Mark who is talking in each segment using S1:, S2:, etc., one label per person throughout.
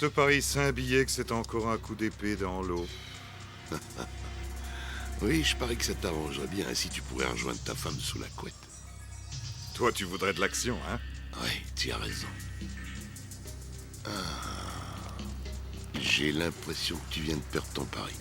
S1: te parie 5 billets que c'est encore un coup d'épée dans l'eau.
S2: Oui, je parie que ça t'arrangerait bien, ainsi tu pourrais rejoindre ta femme sous la couette.
S1: Toi, tu voudrais de l'action, hein?
S2: Oui, tu as raison. J'ai l'impression que tu viens de perdre ton pari.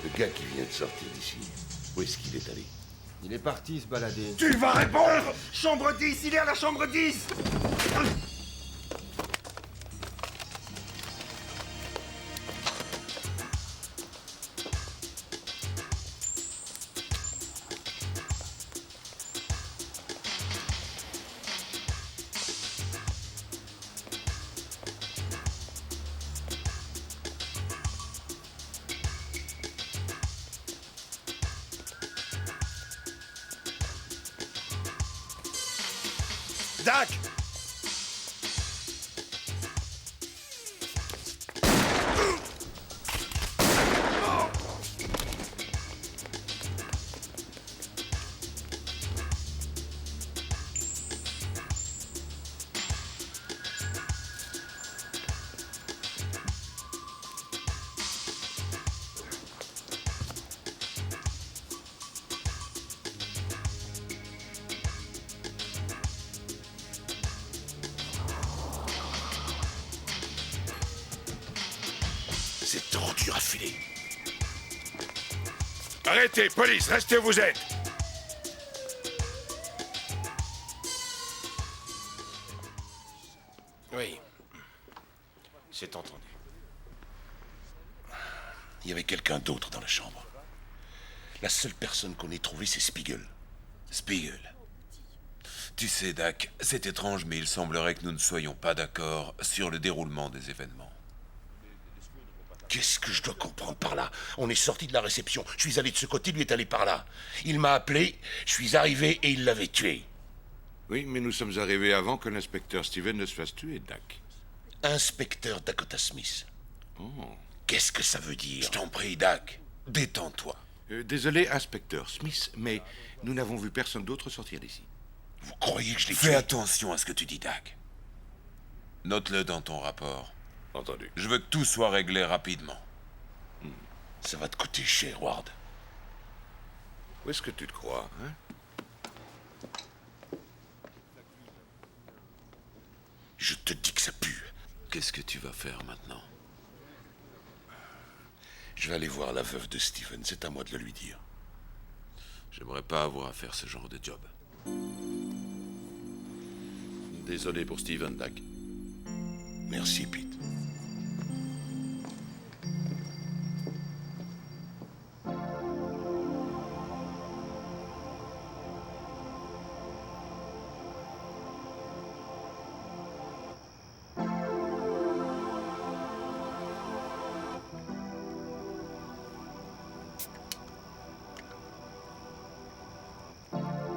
S2: Le gars qui vient de sortir d'ici, où est-ce qu'il est allé?
S3: Il est parti se balader.
S4: Tu vas répondre! Chambre 10, il est à la chambre 10! Dak!
S2: Cette ordure a filé.
S4: Arrêtez, police, restez où vous êtes!
S3: Oui. C'est entendu.
S2: Il y avait quelqu'un d'autre dans la chambre. La seule personne qu'on ait trouvée, c'est Spiegel.
S5: Spiegel. Tu sais, Dak, c'est étrange, mais il semblerait que nous ne soyons pas d'accord sur le déroulement des événements.
S2: Qu'est-ce que je dois comprendre par là? On est sorti de la réception. Je suis allé de ce côté, lui est allé par là. Il m'a appelé, je suis arrivé et il l'avait tué.
S6: Oui, mais nous sommes arrivés avant que l'inspecteur Steven ne se fasse tuer, Dak.
S2: Inspecteur Dakota Smith. Qu'est-ce que ça veut dire?
S5: Je t'en prie, Dak, détends-toi.
S6: Désolé, inspecteur Smith, mais nous n'avons vu personne d'autre sortir d'ici.
S2: Vous croyez que je l'ai
S5: Fais
S2: tué?
S5: attention à ce que tu dis, Dak. Note-le dans ton rapport.
S6: Entendu.
S5: Je veux que tout soit réglé rapidement.
S2: Ça va te coûter cher, Ward.
S6: Où est-ce que tu te crois, hein?
S2: Je te dis que ça pue.
S5: Qu'est-ce que tu vas faire maintenant?
S2: Je vais aller voir la veuve de Steven, c'est à moi de le lui dire.
S5: J'aimerais pas avoir à faire ce genre de job.
S6: Désolé pour Steven, Dak.
S2: Merci, Pete.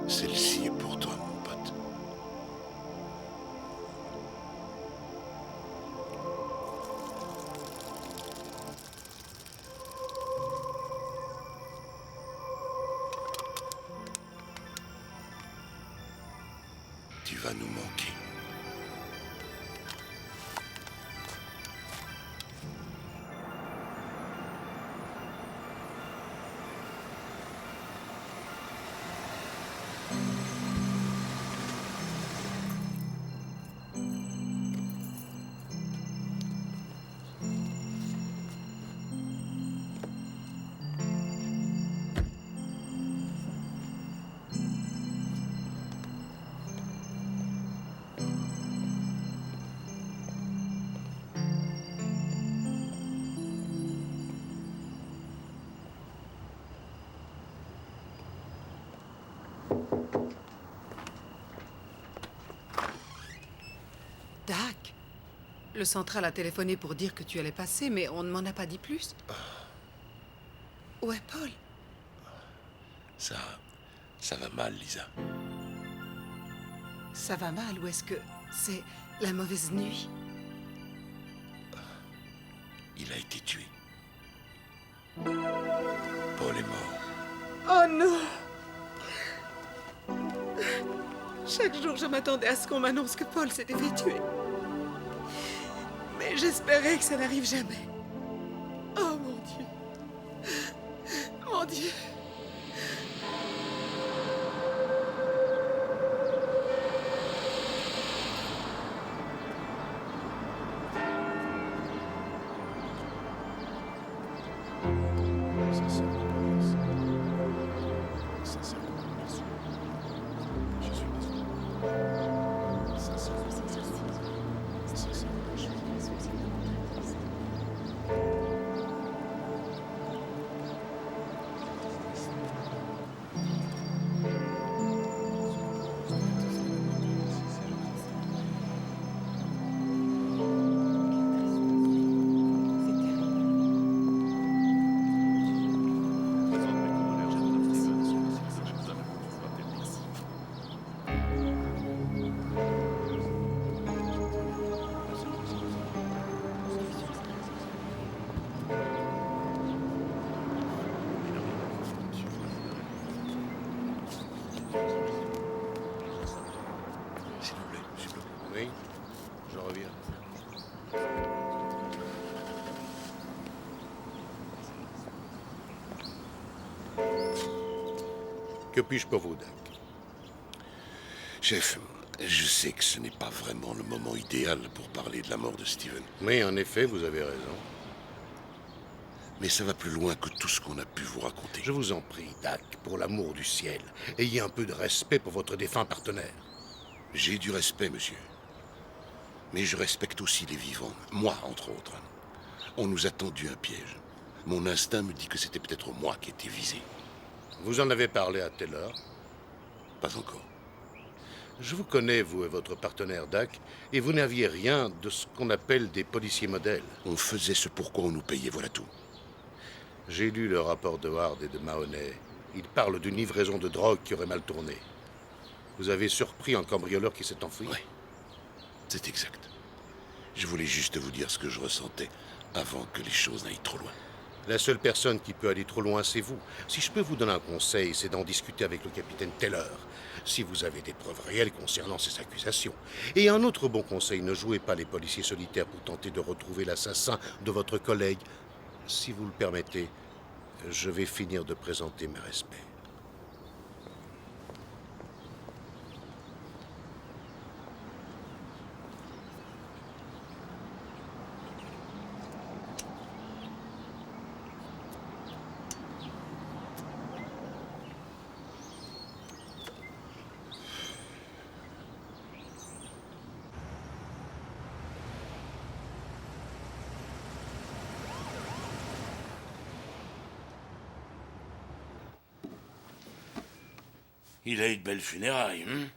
S2: Celle-ci est pour toi, mon pote. Tu vas nous manquer.
S7: Le central a téléphoné pour dire que tu allais passer, mais on ne m'en a pas dit plus. Où est Paul?
S2: Ça va mal, Lisa.
S7: Ça va mal ou est-ce que c'est la mauvaise nuit?
S2: Il a été tué. Paul est mort.
S7: Oh non! Chaque jour, je m'attendais à ce qu'on m'annonce que Paul s'était fait tuer. Mais j'espérais que ça n'arrive jamais. Oh mon Dieu! Mon Dieu!
S2: S'il vous plaît. Oui, je reviens.
S8: Que puis-je pour vous, Dak?
S2: Chef, je sais que ce n'est pas vraiment le moment idéal pour parler de la mort de Steven.
S8: Oui, en effet, vous avez raison.
S2: Mais ça va plus loin que tout ce qu'on a pu vous raconter.
S8: Je vous en prie, Dak, pour l'amour du ciel, ayez un peu de respect pour votre défunt partenaire.
S2: J'ai du respect, monsieur. Mais je respecte aussi les vivants. Moi, entre autres. On nous a tendu un piège. Mon instinct me dit que c'était peut-être moi qui étais visé.
S8: Vous en avez parlé à Taylor?
S2: Pas encore.
S8: Je vous connais, vous et votre partenaire, Dak, et vous n'aviez rien de ce qu'on appelle des policiers modèles.
S2: On faisait ce pourquoi on nous payait, voilà tout.
S8: J'ai lu le rapport de Ward et de Mahoney. Ils parlent d'une livraison de drogue qui aurait mal tourné. Vous avez surpris un cambrioleur qui s'est enfui?
S2: Oui, c'est exact. Je voulais juste vous dire ce que je ressentais avant que les choses n'aillent trop loin.
S8: La seule personne qui peut aller trop loin, c'est vous. Si je peux vous donner un conseil, c'est d'en discuter avec le capitaine Taylor, si vous avez des preuves réelles concernant ces accusations. Et un autre bon conseil, ne jouez pas les policiers solitaires pour tenter de retrouver l'assassin de votre collègue. Si vous le permettez, je vais finir de présenter mes respects.
S2: Il a eu de belles funérailles, hein?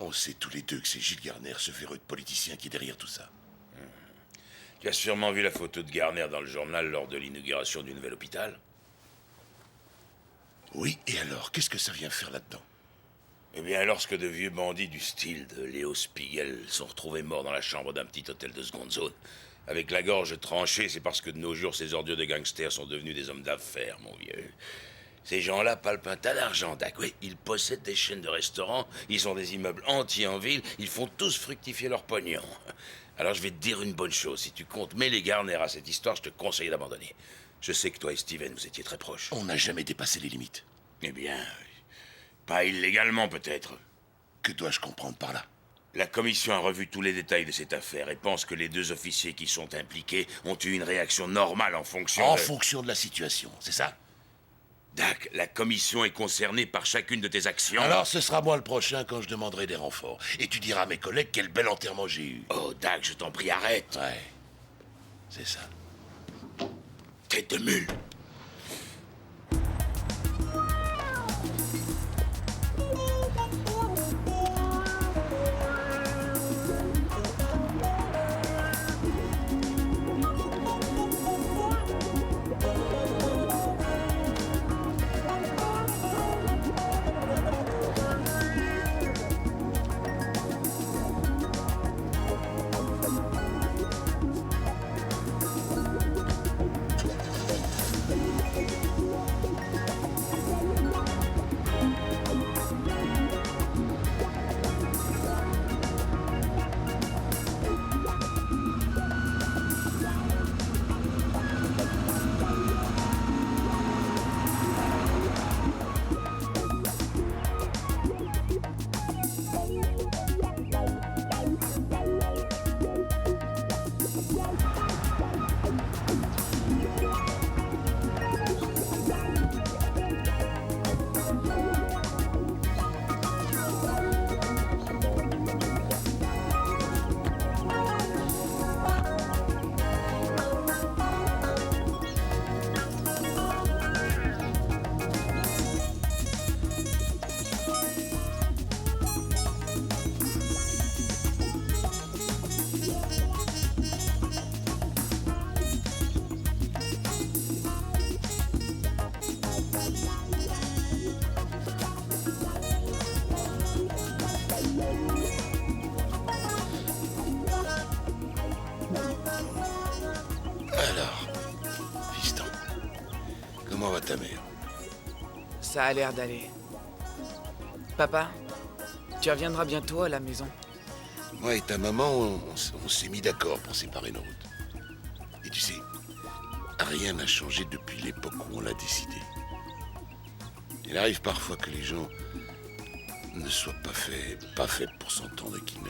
S2: On sait tous les deux que c'est Gilles Garner, ce véreux de politicien qui est derrière tout ça.
S9: Tu as sûrement vu la photo de Garner dans le journal lors de l'inauguration du nouvel hôpital?
S2: Oui, et alors, qu'est-ce que ça vient faire là-dedans?
S9: Eh bien, lorsque de vieux bandits du style de Léo Spiegel sont retrouvés morts dans la chambre d'un petit hôtel de seconde zone, avec la gorge tranchée, c'est parce que de nos jours, ces ordures de gangsters sont devenus des hommes d'affaires, mon vieux. Ces gens-là palpent un tas d'argent, Dak. Oui, ils possèdent des chaînes de restaurants, ils ont des immeubles entiers en ville, ils font tous fructifier leur pognon. Alors je vais te dire une bonne chose, si tu comptes mêler Garner à cette histoire, je te conseille d'abandonner. Je sais que toi et Steven, vous étiez très proches.
S2: On n'a jamais dépassé les limites.
S9: Eh bien, pas illégalement peut-être.
S2: Que dois-je comprendre par là?
S9: La commission a revu tous les détails de cette affaire et pense que les deux officiers qui sont impliqués ont eu une réaction normale en fonction
S2: En
S9: de...
S2: fonction de la situation, c'est ça?
S9: Dak, la commission est concernée par chacune de tes actions.
S2: Alors ce sera moi le prochain quand je demanderai des renforts. Et tu diras à mes collègues quel bel enterrement j'ai eu.
S9: Oh, Dak, je t'en prie, arrête.
S2: Ouais, c'est ça.
S9: Tête de mule.
S2: Comment va ta mère?
S10: Ça a l'air d'aller. Papa, tu reviendras bientôt à la maison.
S2: Moi et ta maman, on s'est mis d'accord pour séparer nos routes. Et tu sais, rien n'a changé depuis l'époque où on l'a décidé. Il arrive parfois que les gens ne soient pas faits pour s'entendre et qu'ils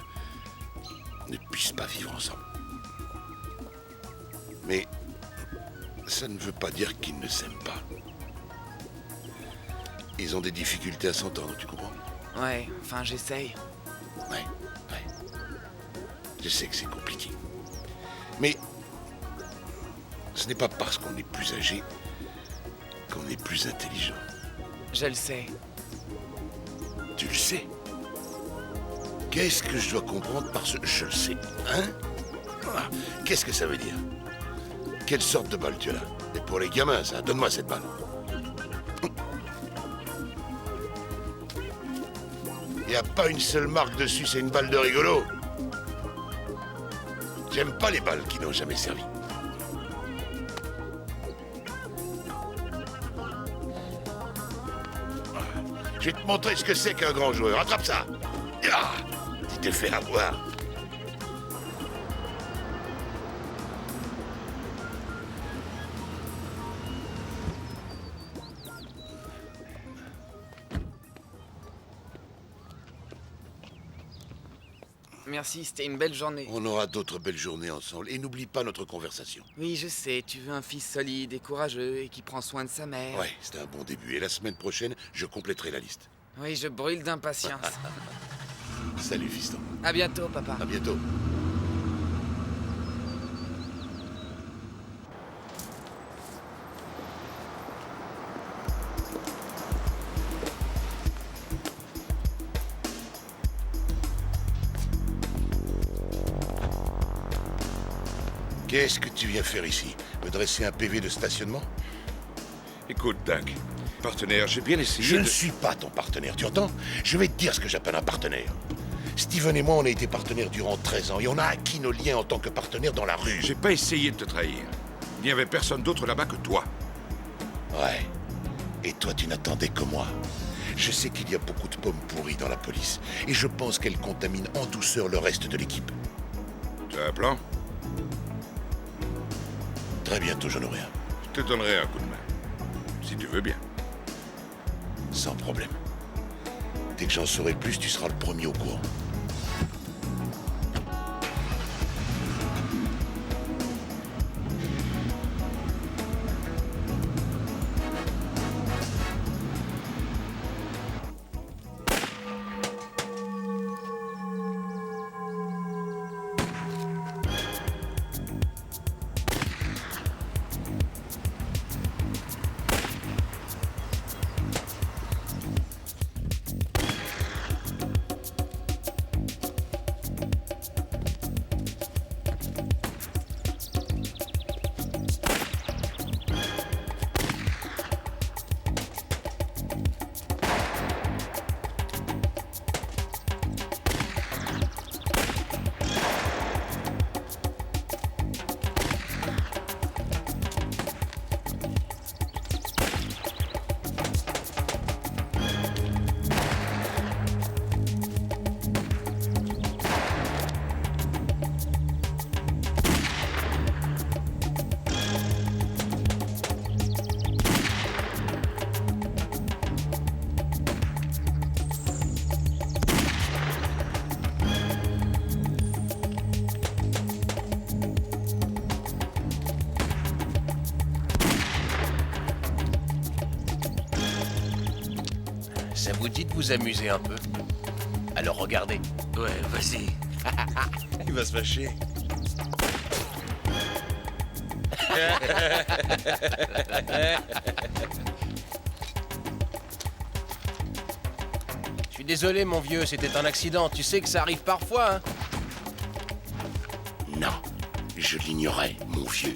S2: ne puissent pas vivre ensemble. Mais ça ne veut pas dire qu'ils ne s'aiment pas. Ils ont des difficultés à s'entendre, tu comprends?
S10: Ouais, enfin j'essaye.
S2: Ouais. Je sais que c'est compliqué. Mais ce n'est pas parce qu'on est plus âgé qu'on est plus intelligent.
S10: Je le sais.
S2: Tu le sais? Qu'est-ce que je dois comprendre par ce « je le sais » hein? Ah, qu'est-ce que ça veut dire? Quelle sorte de balle tu as là? Et pour les gamins, ça. Donne-moi cette balle. Il n'y a pas une seule marque dessus, c'est une balle de rigolo. J'aime pas les balles qui n'ont jamais servi. Je vais te montrer ce que c'est qu'un grand joueur. Attrape ça! Ah, tu t'es fait avoir.
S10: Merci, c'était une belle journée.
S2: On aura d'autres belles journées ensemble. Et n'oublie pas notre conversation.
S10: Oui, je sais, tu veux un fils solide et courageux et qui prend soin de sa mère.
S2: Ouais, c'était un bon début. Et la semaine prochaine, je compléterai la liste.
S10: Oui, je brûle d'impatience.
S2: Salut, fiston.
S10: À bientôt, papa.
S2: À bientôt. Qu'est-ce que tu viens faire ici? Me dresser un PV de stationnement?
S6: Écoute, Dak, partenaire, j'ai bien essayé
S2: Je
S6: de...
S2: ne suis pas ton partenaire, tu entends? Je vais te dire ce que j'appelle un partenaire. Steven et moi, on a été partenaires durant 13 ans et on a acquis nos liens en tant que partenaires dans la rue.
S6: J'ai pas essayé de te trahir. Il n'y avait personne d'autre là-bas que toi.
S2: Ouais. Et toi, tu n'attendais que moi. Je sais qu'il y a beaucoup de pommes pourries dans la police et je pense qu'elles contaminent en douceur le reste de l'équipe.
S6: Tu as un plan?
S2: Très bientôt, j'en aurai un.
S6: Je te donnerai un coup de main. Si tu veux bien.
S2: Sans problème. Dès que j'en saurai plus, tu seras le premier au courant.
S3: Ça vous dit de vous amuser un peu? Alors regardez.
S4: Ouais, vas-y.
S3: Il va se fâcher. Je suis désolé, mon vieux, c'était un accident. Tu sais que ça arrive parfois, hein?
S2: Non, je l'ignorais, mon vieux.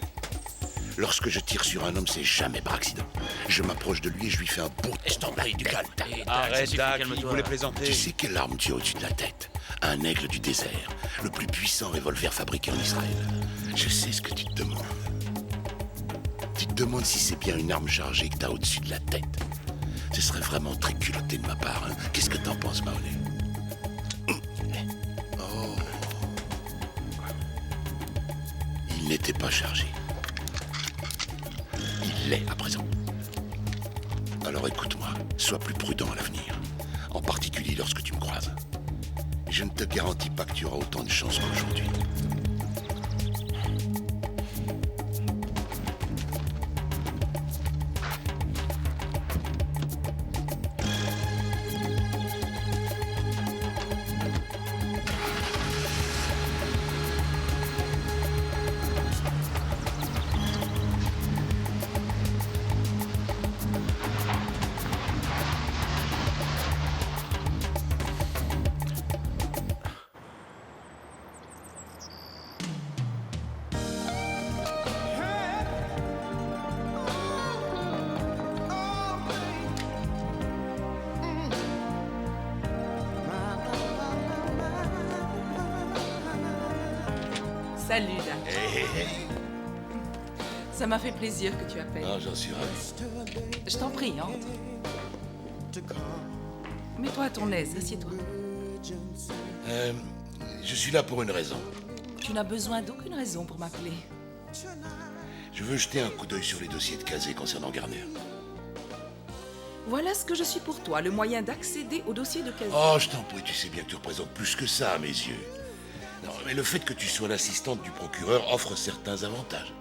S2: Lorsque je tire sur un homme, c'est jamais par accident. Je m'approche de lui et je lui fais un beau...
S3: Je t'en prie, du calme.
S4: Arrête, Dak, il voulait plaisanter.
S2: Tu sais quelle arme tu as au-dessus de la tête? Un aigle du désert, le plus puissant revolver fabriqué en Israël. Je sais ce que tu te demandes. Tu te demandes si c'est bien une arme chargée que t'as au-dessus de la tête. Ce serait vraiment très culotté de ma part, hein. Qu'est-ce que t'en penses, Mahoney? Oh. Il n'était pas chargé. Il l'est à présent. Alors écoute-moi, sois plus prudent à l'avenir. En particulier lorsque tu me croises. Je ne te garantis pas que tu auras autant de chance qu'aujourd'hui.
S11: Salut, Dak. Ça m'a fait plaisir que tu appelles.
S2: Ah, j'en suis ravi.
S11: Je t'en prie, entre. Mets-toi à ton aise, assieds-toi.
S2: Je suis là pour une raison.
S11: Tu n'as besoin d'aucune raison pour m'appeler.
S2: Je veux jeter un coup d'œil sur les dossiers de Casey concernant Garner.
S11: Voilà ce que je suis pour toi, le moyen d'accéder au dossier de Casey.
S2: Oh, je t'en prie, tu sais bien que tu représentes plus que ça à mes yeux. Non, mais le fait que tu sois l'assistante du procureur offre certains avantages.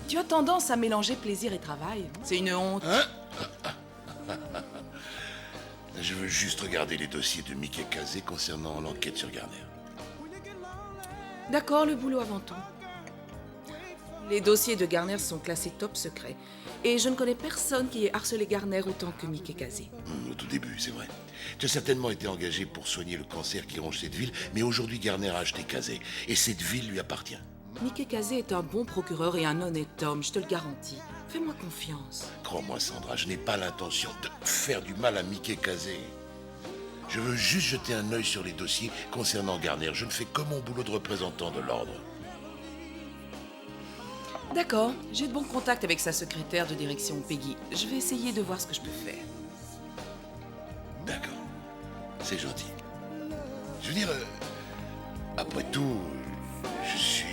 S11: Tu as tendance à mélanger plaisir et travail. C'est une honte.
S2: Hein? Je veux juste regarder les dossiers de Mickey Casey concernant l'enquête sur Garner.
S11: D'accord, le boulot avant tout. Les dossiers de Garner sont classés top secret. Et je ne connais personne qui ait harcelé Garner autant que Mickey Casey.
S2: Au tout début, c'est vrai. Tu as certainement été engagé pour soigner le cancer qui ronge cette ville, mais aujourd'hui Garner a acheté Casey, et cette ville lui appartient.
S11: Mickey Casey est un bon procureur et un honnête homme, je te le garantis. Fais-moi confiance.
S2: Crois-moi, Sandra, je n'ai pas l'intention de faire du mal à Mickey Casey. Je veux juste jeter un œil sur les dossiers concernant Garner. Je ne fais que mon boulot de représentant de l'ordre.
S11: D'accord, j'ai de bons contacts avec sa secrétaire de direction, Peggy. Je vais essayer de voir ce que je peux faire.
S2: D'accord, c'est gentil. Je veux dire, après tout, je suis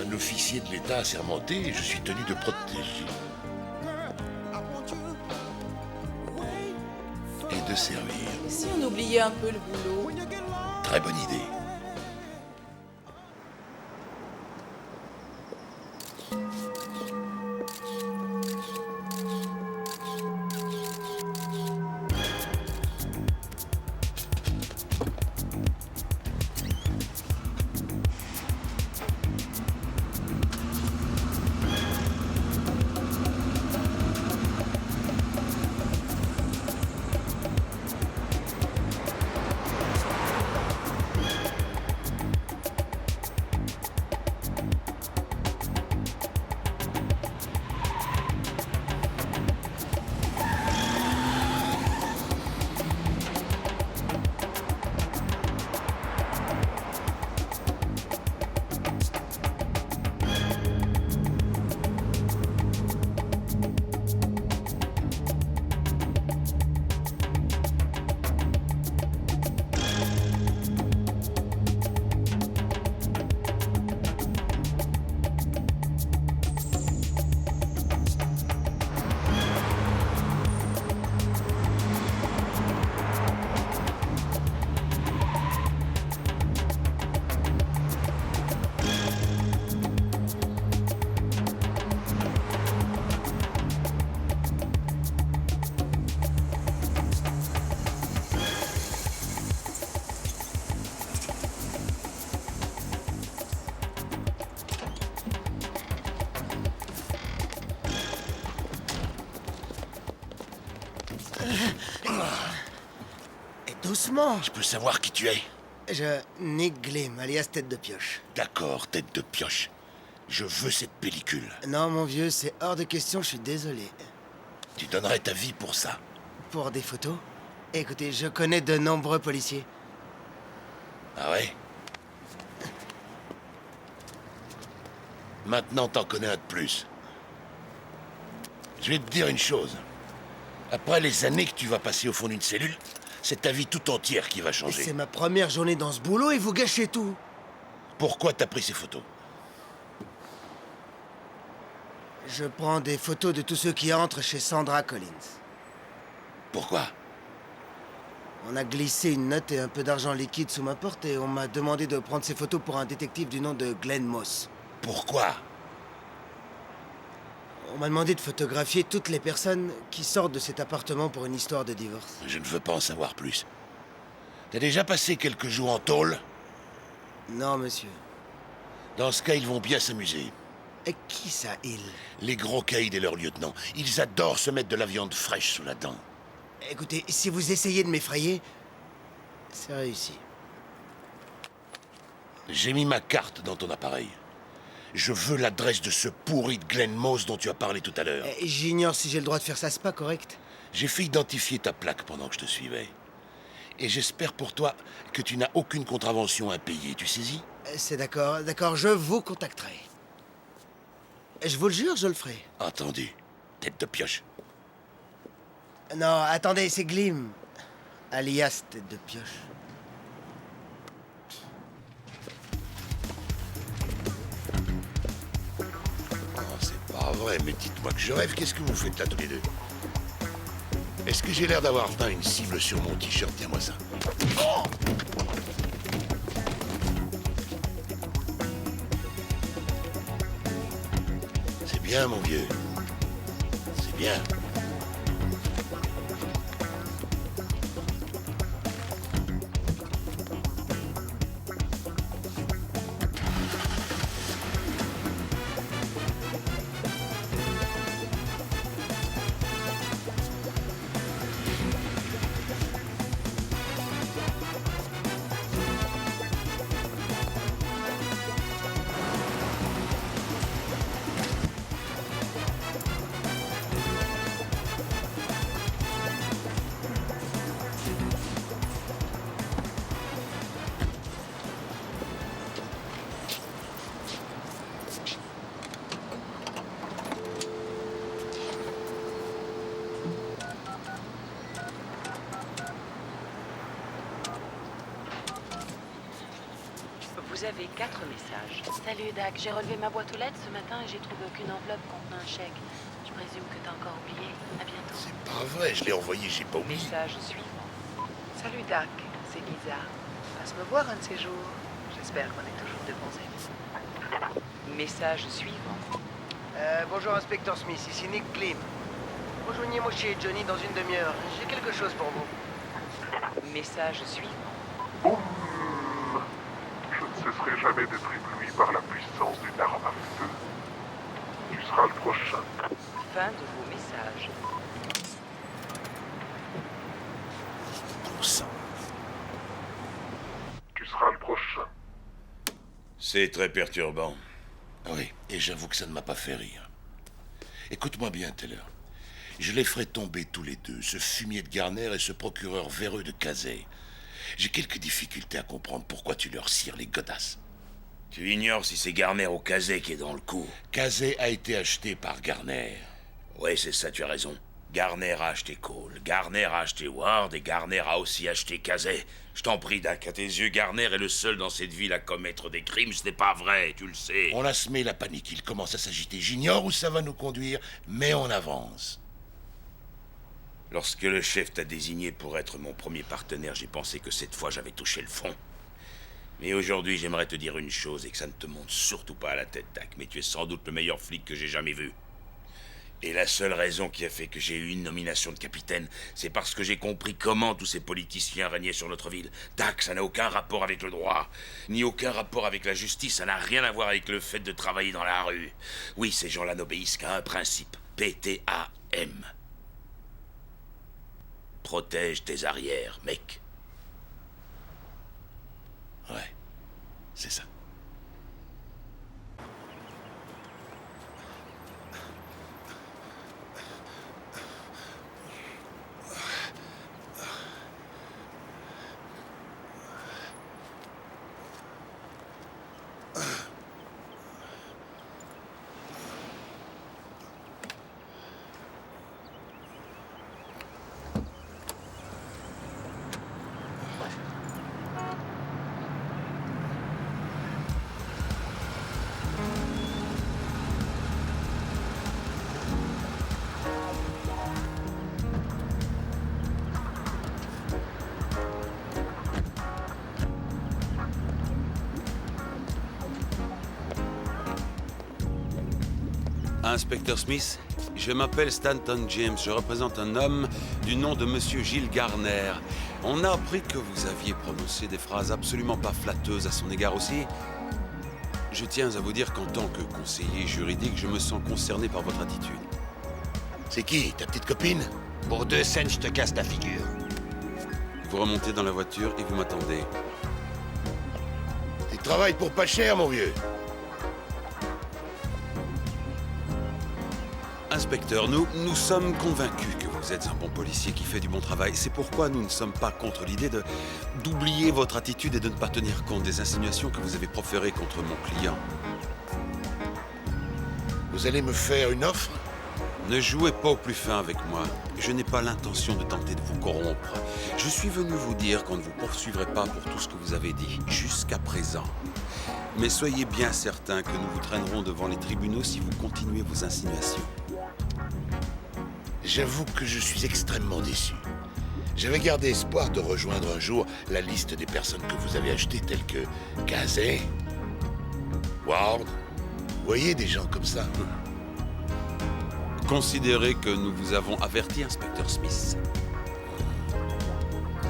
S2: un officier de l'État assermenté et je suis tenu de protéger et de servir.
S11: Si on oubliait un peu le boulot.
S2: Très bonne idée.
S12: Doucement.
S2: Je peux savoir qui tu es?
S12: Nick Glim, alias Tête de Pioche.
S2: D'accord, Tête de Pioche. Je veux cette pellicule.
S12: Non, mon vieux, c'est hors de question, je suis désolé.
S2: Tu donnerais ta vie pour ça?
S12: Pour des photos? Écoutez, je connais de nombreux policiers.
S2: Ah ouais? Maintenant, t'en connais un de plus. Je vais te dire une chose. Après les années que tu vas passer au fond d'une cellule, c'est ta vie tout entière qui va changer.
S12: C'est ma première journée dans ce boulot et vous gâchez tout.
S2: Pourquoi t'as pris ces photos?
S12: Je prends des photos de tous ceux qui entrent chez Sandra Collins.
S2: Pourquoi?
S12: On a glissé une note et un peu d'argent liquide sous ma porte et on m'a demandé de prendre ces photos pour un détective du nom de Glenn Moss.
S2: Pourquoi?
S12: On m'a demandé de photographier toutes les personnes qui sortent de cet appartement pour une histoire de divorce.
S2: Je ne veux pas en savoir plus. T'as déjà passé quelques jours en tôle?
S12: Non, monsieur.
S2: Dans ce cas, ils vont bien s'amuser.
S12: Et qui ça, ils?
S2: Les gros caïds et leurs lieutenants. Ils adorent se mettre de la viande fraîche sous la dent.
S12: Écoutez, si vous essayez de m'effrayer, c'est réussi.
S2: J'ai mis ma carte dans ton appareil. Je veux l'adresse de ce pourri de Glenn Moss dont tu as parlé tout à l'heure.
S12: J'ignore si j'ai le droit de faire ça, c'est pas correct.
S2: J'ai fait identifier ta plaque pendant que je te suivais. Et j'espère pour toi que tu n'as aucune contravention à payer, tu saisis?
S12: C'est d'accord, d'accord, je vous contacterai. Je vous le jure, je le ferai.
S2: Entendu. Tête de pioche.
S12: Non, attendez, c'est Glim. Alias tête de pioche.
S2: Oh, c'est pas vrai, mais dites-moi que je rêve. Qu'est-ce que vous faites là tous les deux? Est-ce que j'ai l'air d'avoir peint une cible sur mon t-shirt? Tiens-moi ça. Oh! C'est bien, mon vieux. C'est bien.
S13: Vous avez 4 messages. Salut Dak, j'ai relevé ma boîte aux lettres ce matin et j'ai trouvé aucune enveloppe contenant un chèque. Je présume que t'as encore oublié. À bientôt.
S2: C'est pas vrai, je l'ai envoyé, j'ai pas oublié.
S13: Message suivant.
S7: Salut Dak, c'est Lisa. Passe me voir un de ces jours. J'espère qu'on est toujours de bons amis.
S13: Message suivant.
S12: Bonjour, inspecteur Smith, ici Nick Glim. Rejoignez-moi chez Johnny dans une demi-heure. J'ai quelque chose pour vous.
S13: Message suivant.
S14: Je ne cesserai jamais d'être ébloui par la puissance d'une arme à feu. Tu seras le prochain.
S13: Fin de vos messages.
S2: Bon sang.
S14: Tu seras le prochain.
S9: C'est très perturbant.
S2: Oui, et j'avoue que ça ne m'a pas fait rire. Écoute-moi bien, Taylor. Je les ferai tomber tous les deux, ce fumier de Garner et ce procureur véreux de Casey. J'ai quelques difficultés à comprendre pourquoi tu leur cires les godasses.
S9: Tu ignores si c'est Garner ou Casey qui est dans le coup.
S2: Casey a été acheté par Garner.
S9: Ouais, c'est ça, tu as raison. Garner a acheté Cole, Garner a acheté Ward et Garner a aussi acheté Casey. Je t'en prie, Dak, à tes yeux, Garner est le seul dans cette ville à commettre des crimes. Ce n'est pas vrai, tu le sais.
S2: On a semé la panique, il commence à s'agiter. J'ignore où ça va nous conduire, mais on avance.
S9: Lorsque le chef t'a désigné pour être mon premier partenaire, j'ai pensé que cette fois j'avais touché le fond. Mais aujourd'hui, j'aimerais te dire une chose et que ça ne te monte surtout pas à la tête, Dak, mais tu es sans doute le meilleur flic que j'ai jamais vu. Et la seule raison qui a fait que j'ai eu une nomination de capitaine, c'est parce que j'ai compris comment tous ces politiciens régnaient sur notre ville. Dak, ça n'a aucun rapport avec le droit, ni aucun rapport avec la justice, ça n'a rien à voir avec le fait de travailler dans la rue. Oui, ces gens-là n'obéissent qu'à un principe, PTAM. Protège tes arrières, mec.
S2: Ouais, c'est ça.
S15: Inspecteur Smith, je m'appelle Stanton James. Je représente un homme du nom de Monsieur Gilles Garner. On a appris que vous aviez prononcé des phrases absolument pas flatteuses à son égard aussi. Je tiens à vous dire qu'en tant que conseiller juridique, je me sens concerné par votre attitude.
S2: C'est qui, ta petite copine?
S4: Pour 2 cents, je te casse ta figure.
S15: Vous remontez dans la voiture et vous m'attendez.
S2: Tu travailles pour pas cher, mon vieux.
S15: Inspecteur, nous sommes convaincus que vous êtes un bon policier qui fait du bon travail. C'est pourquoi nous ne sommes pas contre l'idée d'oublier votre attitude et de ne pas tenir compte des insinuations que vous avez proférées contre mon client.
S2: Vous allez me faire une offre?
S15: Ne jouez pas au plus fin avec moi. Je n'ai pas l'intention de tenter de vous corrompre. Je suis venu vous dire qu'on ne vous poursuivrait pas pour tout ce que vous avez dit jusqu'à présent. Mais soyez bien certain que nous vous traînerons devant les tribunaux si vous continuez vos insinuations.
S2: J'avoue que je suis extrêmement déçu. J'avais gardé espoir de rejoindre un jour la liste des personnes que vous avez achetées, telles que Casey, Ward. Vous voyez, des gens comme ça.
S15: Considérez que nous vous avons averti, Inspecteur Smith.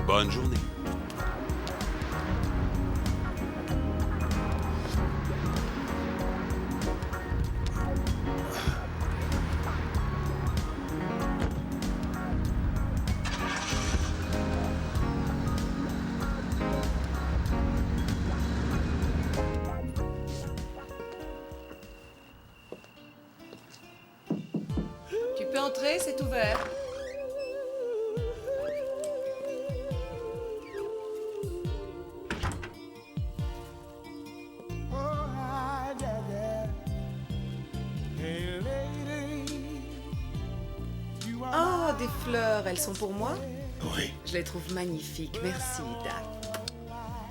S15: Bonne journée.
S11: Tu peux entrer, c'est ouvert. Oh, des fleurs, elles sont pour moi?
S2: Oui.
S11: Je les trouve magnifiques, merci, Dak.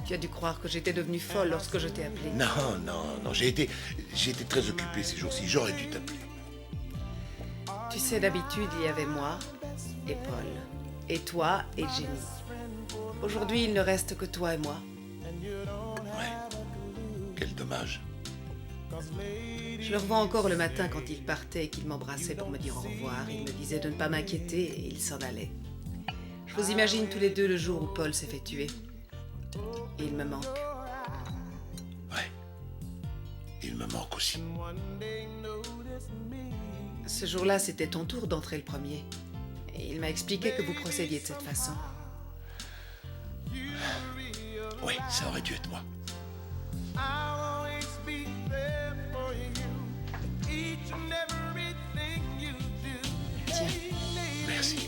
S11: Tu as dû croire que j'étais devenue folle lorsque je t'ai appelé.
S2: Non, j'ai été très occupé ces jours-ci, j'aurais dû t'appeler.
S11: Tu sais, d'habitude, il y avait moi et Paul, et toi et Jenny. Aujourd'hui, il ne reste que toi et moi.
S2: Ouais, quel dommage.
S11: Je le revois encore le matin quand il partait et qu'il m'embrassait pour me dire au revoir. Il me disait de ne pas m'inquiéter et il s'en allait. Je vous imagine tous les deux le jour où Paul s'est fait tuer. Et il me manque.
S2: Ouais, il me manque aussi.
S11: Ce jour-là, c'était ton tour d'entrer le premier. Et il m'a expliqué que vous procédiez de cette façon.
S2: Oui, ça aurait dû être moi.
S11: Tiens.
S2: Merci.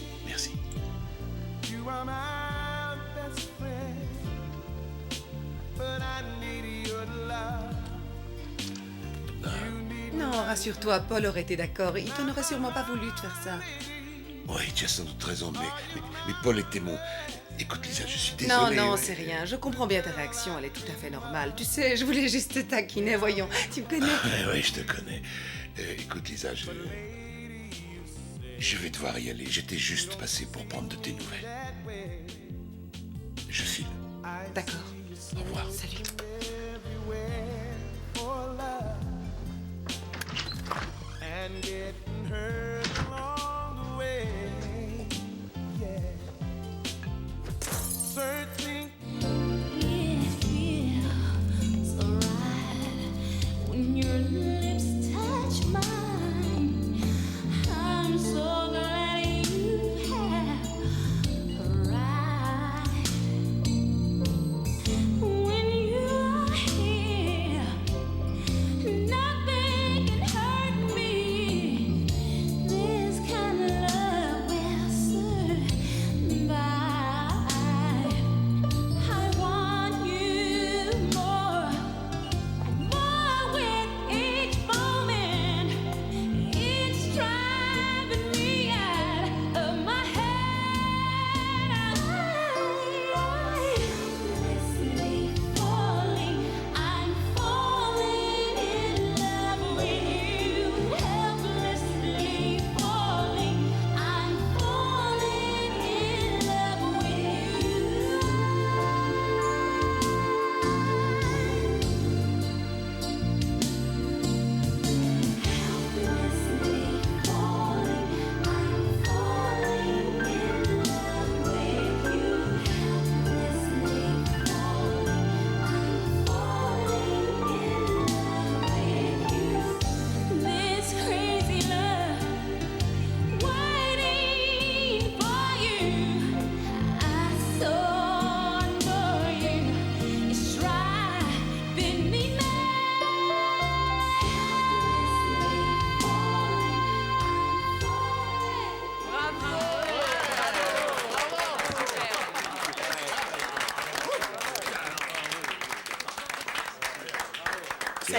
S11: Non, rassure-toi, Paul aurait été d'accord. Il t'en aurait sûrement pas voulu de faire ça.
S2: Oui, tu as sans doute raison, mais Paul était mon... Écoute, Lisa, je suis désolé.
S11: Non, c'est rien. Je comprends bien ta réaction. Elle est tout à fait normale. Tu sais, je voulais juste te taquiner. Voyons, tu me connais.
S2: Oui, je te connais. Écoute, Lisa, je vais devoir y aller. J'étais juste passé pour prendre de tes nouvelles. Je file.
S11: D'accord.
S2: Au revoir.
S11: Salut.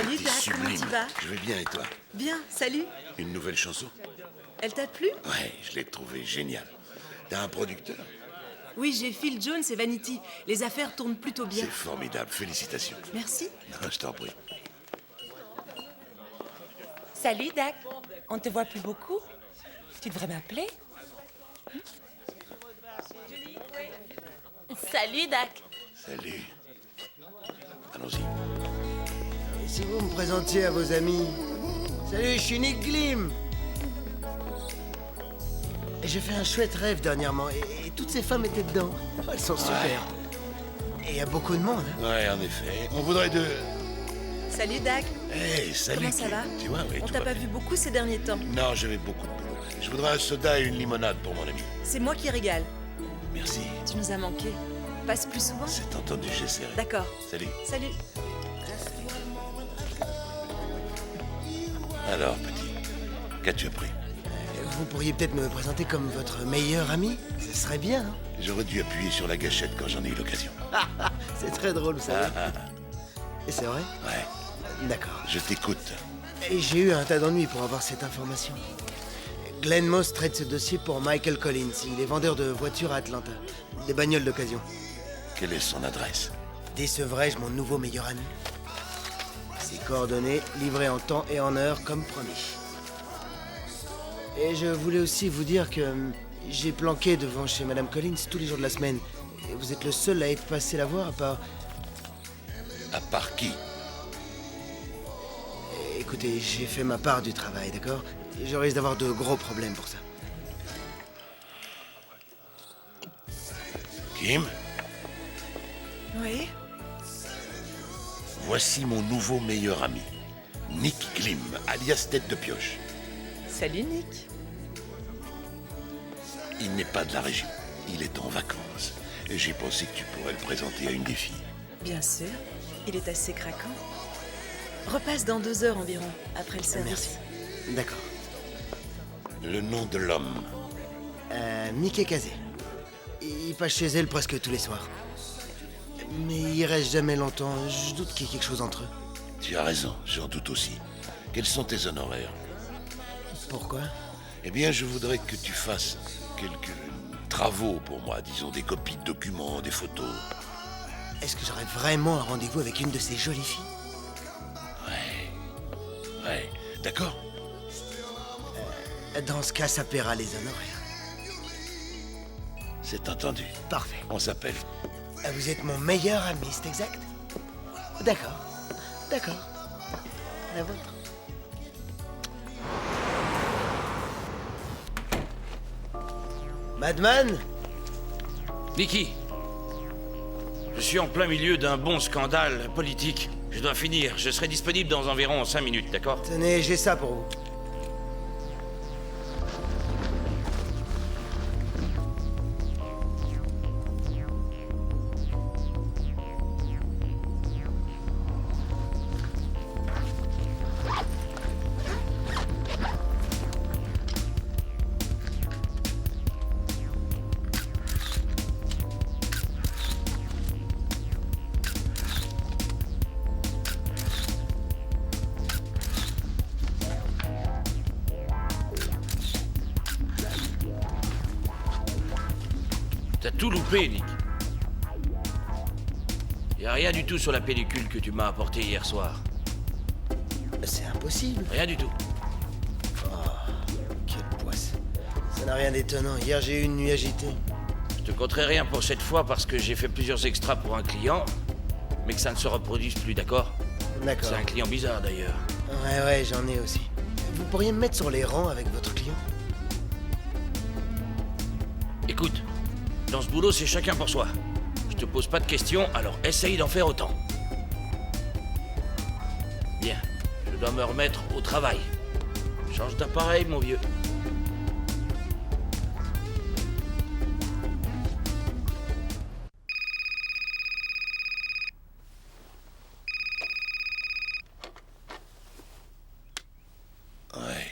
S2: Salut,
S11: Dac, comment tu vas?
S2: Je vais bien, et toi?
S11: Bien, salut.
S2: Une nouvelle chanson?
S11: Elle t'a plu?
S2: Ouais, je l'ai trouvée géniale. T'as un producteur?
S11: Oui, j'ai Phil Jones et Vanity. Les affaires tournent plutôt bien.
S2: C'est formidable, félicitations.
S11: Merci.
S2: Non, je t'en prie.
S13: Salut, Dac. On te voit plus beaucoup. Tu devrais m'appeler. Salut, Dac.
S2: Salut. Allons-y.
S12: Et si vous me présentiez à vos amis? Salut, je suis Nick Glim. Et j'ai fait un chouette rêve dernièrement, et toutes ces femmes étaient dedans. Elles sont super. Et il y a beaucoup de monde. Hein.
S2: Ouais, en effet. On voudrait de...
S11: Salut, Dac.
S2: Hey, salut.
S11: Comment ça va?
S2: Tu vois, oui,
S11: On
S2: tout
S11: t'a
S2: va
S11: pas
S2: bien.
S11: vu beaucoup ces derniers temps.
S2: Non, j'avais beaucoup de boulot. Je voudrais un soda et une limonade pour mon ami.
S11: C'est moi qui régale.
S2: Merci.
S11: Tu nous as manqué. Passe plus souvent.
S2: C'est entendu, j'essaierai.
S11: D'accord.
S2: Salut.
S11: Salut.
S2: Alors, petit, qu'as-tu appris?
S12: Vous pourriez peut-être me présenter comme votre meilleur ami? Ce serait bien. Hein.
S2: J'aurais dû appuyer sur la gâchette quand j'en ai eu l'occasion.
S12: C'est très drôle, vous savez. Et c'est vrai?
S2: Ouais.
S12: D'accord.
S2: Je t'écoute.
S12: Et j'ai eu un tas d'ennuis pour avoir cette information. Glenn Moss traite ce dossier pour Michael Collins. Il est vendeur de voitures à Atlanta. Des bagnoles d'occasion.
S2: Quelle est son adresse?
S12: Décevrai-je mon nouveau meilleur ami? Ses coordonnées, livrées en temps et en heure, comme promis. Et je voulais aussi vous dire que j'ai planqué devant chez Madame Collins tous les jours de la semaine. Et vous êtes le seul à être passé la voir à part...
S2: À part qui?
S12: Écoutez, j'ai fait ma part du travail, d'accord? Et je risque d'avoir de gros problèmes pour ça.
S2: Kim?
S11: Oui?
S2: Voici mon nouveau meilleur ami. Nick Glim, alias Tête de Pioche.
S11: Salut, Nick.
S2: Il n'est pas de la région. Il est en vacances. Et j'ai pensé que tu pourrais le présenter à une des filles.
S11: Bien sûr. Il est assez craquant. Repasse dans 2 heures environ, après le service.
S12: Merci. D'accord.
S2: Le nom de l'homme.
S12: Mickey Kazé. Il passe chez elle presque tous les soirs. Mais il reste jamais longtemps. Je doute qu'il y ait quelque chose entre eux.
S2: Tu as raison, j'en doute aussi. Quels sont tes honoraires?
S12: Pourquoi?
S2: Eh bien, je voudrais que tu fasses quelques travaux pour moi. Disons des copies de documents, des photos.
S12: Est-ce que j'aurais vraiment un rendez-vous avec une de ces jolies filles?
S2: Ouais, d'accord.
S12: Dans ce cas, ça paiera les honoraires.
S2: C'est entendu.
S12: Parfait.
S2: On s'appelle.
S12: Vous êtes mon meilleur ami, c'est exact? D'accord. D'accord. La vôtre. Madman?
S16: Nicky, je suis en plein milieu d'un bon scandale politique. Je dois finir. Je serai disponible dans environ 5 minutes, d'accord?
S12: Tenez, j'ai ça pour vous.
S16: T'as tout loupé, Nick. Y a rien du tout sur la pellicule que tu m'as apportée hier soir.
S12: C'est impossible.
S16: Rien du tout.
S12: Oh, quelle poisse. Ça n'a rien d'étonnant. Hier, j'ai eu une nuit agitée.
S16: Je te compterai rien pour cette fois parce que j'ai fait plusieurs extras pour un client, mais que ça ne se reproduise plus, d'accord?
S12: D'accord.
S16: C'est un client bizarre, d'ailleurs.
S12: Ouais, j'en ai aussi. Vous pourriez me mettre sur les rangs avec votre client?
S16: Écoute, dans ce boulot, c'est chacun pour soi. Je te pose pas de questions, alors essaye d'en faire autant. Bien, je dois me remettre au travail. Change d'appareil, mon vieux.
S2: Ouais.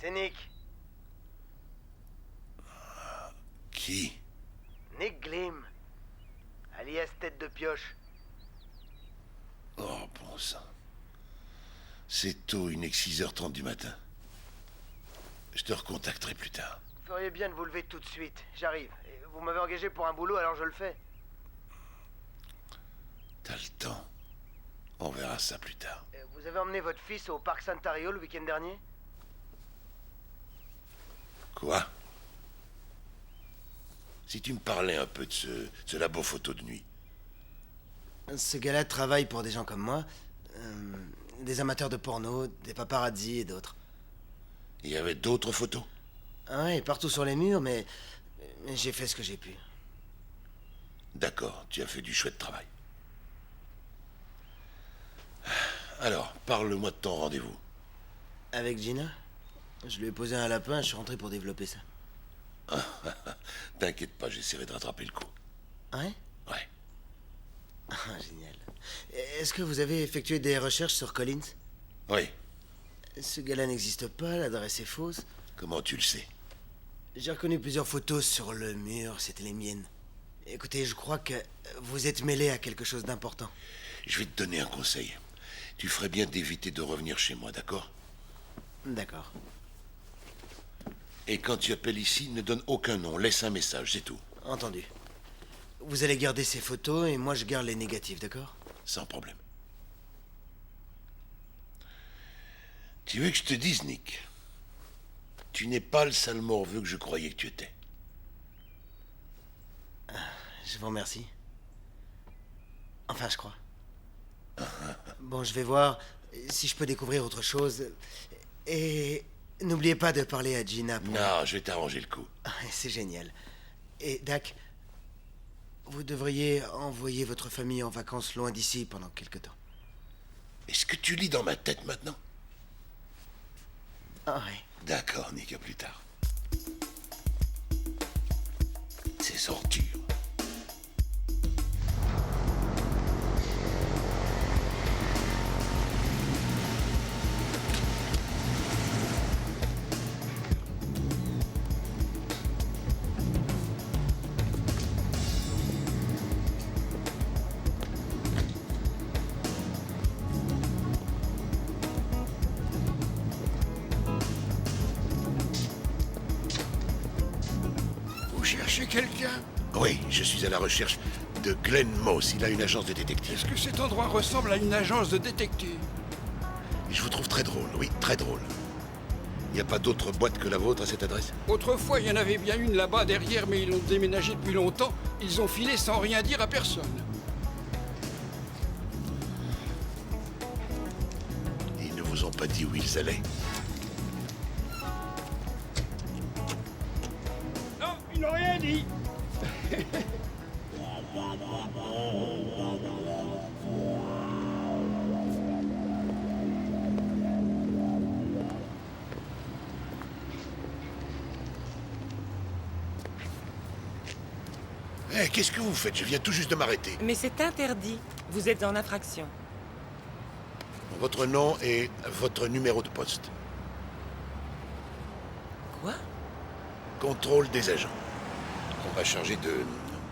S12: C'est Nick.
S2: Qui?
S12: Nick Glim. Alias Tête de Pioche.
S2: Oh, bon sang. C'est tôt, il n'est que 6h30 du matin. Je te recontacterai plus tard.
S12: Vous feriez bien de vous lever tout de suite. J'arrive. Et vous m'avez engagé pour un boulot, alors je le fais.
S2: T'as le temps. On verra ça plus tard.
S12: Vous avez emmené votre fils au parc Santario le week-end dernier?
S2: Quoi? Si tu me parlais un peu de ce labo photo de nuit.
S12: Ce gars-là travaille pour des gens comme moi. Des amateurs de porno, des paparazzi et d'autres.
S2: Il y avait d'autres photos?
S12: Ah ouais, partout sur les murs, mais j'ai fait ce que j'ai pu.
S2: D'accord, tu as fait du chouette travail. Alors, parle-moi de ton rendez-vous.
S12: Avec Gina? Je lui ai posé un lapin, je suis rentré pour développer ça.
S2: T'inquiète pas, j'essaierai de rattraper le coup.
S12: Ouais?
S2: Ouais.
S12: Ah, génial. Est-ce que vous avez effectué des recherches sur Collins?
S2: Oui.
S12: Ce gars-là n'existe pas, l'adresse est fausse.
S2: Comment tu le sais?
S12: J'ai reconnu plusieurs photos sur le mur, c'était les miennes. Écoutez, je crois que vous êtes mêlé à quelque chose d'important.
S2: Je vais te donner un conseil. Tu ferais bien d'éviter de revenir chez moi, d'accord?
S12: D'accord.
S2: Et quand tu appelles ici, ne donne aucun nom, laisse un message, c'est tout.
S12: Entendu. Vous allez garder ces photos et moi je garde les négatifs, d'accord?
S2: Sans problème. Tu veux que je te dise, Nick? Tu n'es pas le sale morveux que je croyais que tu étais.
S12: Je vous remercie. Enfin, je crois. Bon, je vais voir si je peux découvrir autre chose. Et n'oubliez pas de parler à Gina pour...
S2: Non, je vais t'arranger le coup.
S12: C'est génial. Et Dak, vous devriez envoyer votre famille en vacances loin d'ici pendant quelque temps.
S2: Est-ce que tu lis dans ma tête maintenant?
S12: Ah ouais.
S2: D'accord, Nick, à plus tard. Ces ordures.
S17: Vous cherchez quelqu'un?
S2: Oui, je suis à la recherche de Glenn Moss. Il a une agence de détective.
S17: Est-ce que cet endroit ressemble à une agence de détective?
S2: Je vous trouve très drôle, oui, très drôle. Il n'y a pas d'autre boîte que la vôtre à cette adresse?
S17: Autrefois, il y en avait bien une là-bas derrière, mais ils l'ont déménagé depuis longtemps. Ils ont filé sans rien dire à personne.
S2: Ils ne vous ont pas dit où ils allaient?
S17: Non, ils n'ont rien dit.
S2: Eh, qu'est-ce que vous faites? Je viens tout juste de m'arrêter.
S13: Mais c'est interdit. Vous êtes en infraction.
S2: Votre nom et votre numéro de poste.
S13: Quoi?
S2: Contrôle des agents. On va charger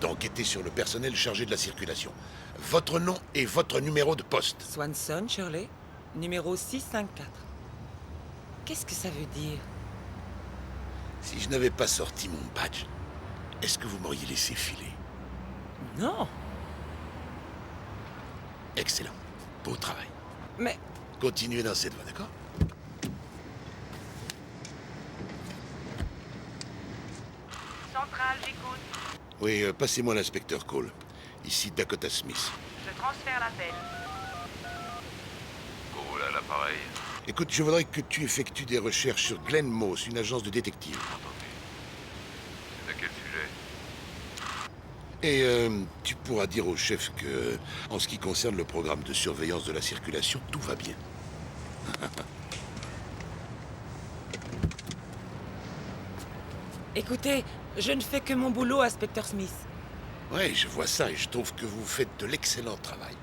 S2: d'enquêter sur le personnel chargé de la circulation. Votre nom et votre numéro de poste.
S13: Swanson, Shirley, numéro 654. Qu'est-ce que ça veut dire?
S2: Si je n'avais pas sorti mon badge, est-ce que vous m'auriez laissé filer?
S13: Non.
S2: Excellent. Beau travail.
S13: Mais...
S2: Continuez dans cette voie, d'accord?
S18: Centrale, j'écoute.
S2: Oui, passez-moi l'inspecteur Cole. Ici Dakota Smith.
S18: Je transfère l'appel.
S5: Cole à l'appareil.
S2: Écoute, je voudrais que tu effectues des recherches sur Glenn Moss, une agence de détective.
S5: C'est à quel sujet?
S2: Et tu pourras dire au chef que, en ce qui concerne le programme de surveillance de la circulation, tout va bien.
S13: Écoutez, je ne fais que mon boulot, inspecteur Smith.
S2: Ouais, je vois ça et je trouve que vous faites de l'excellent travail.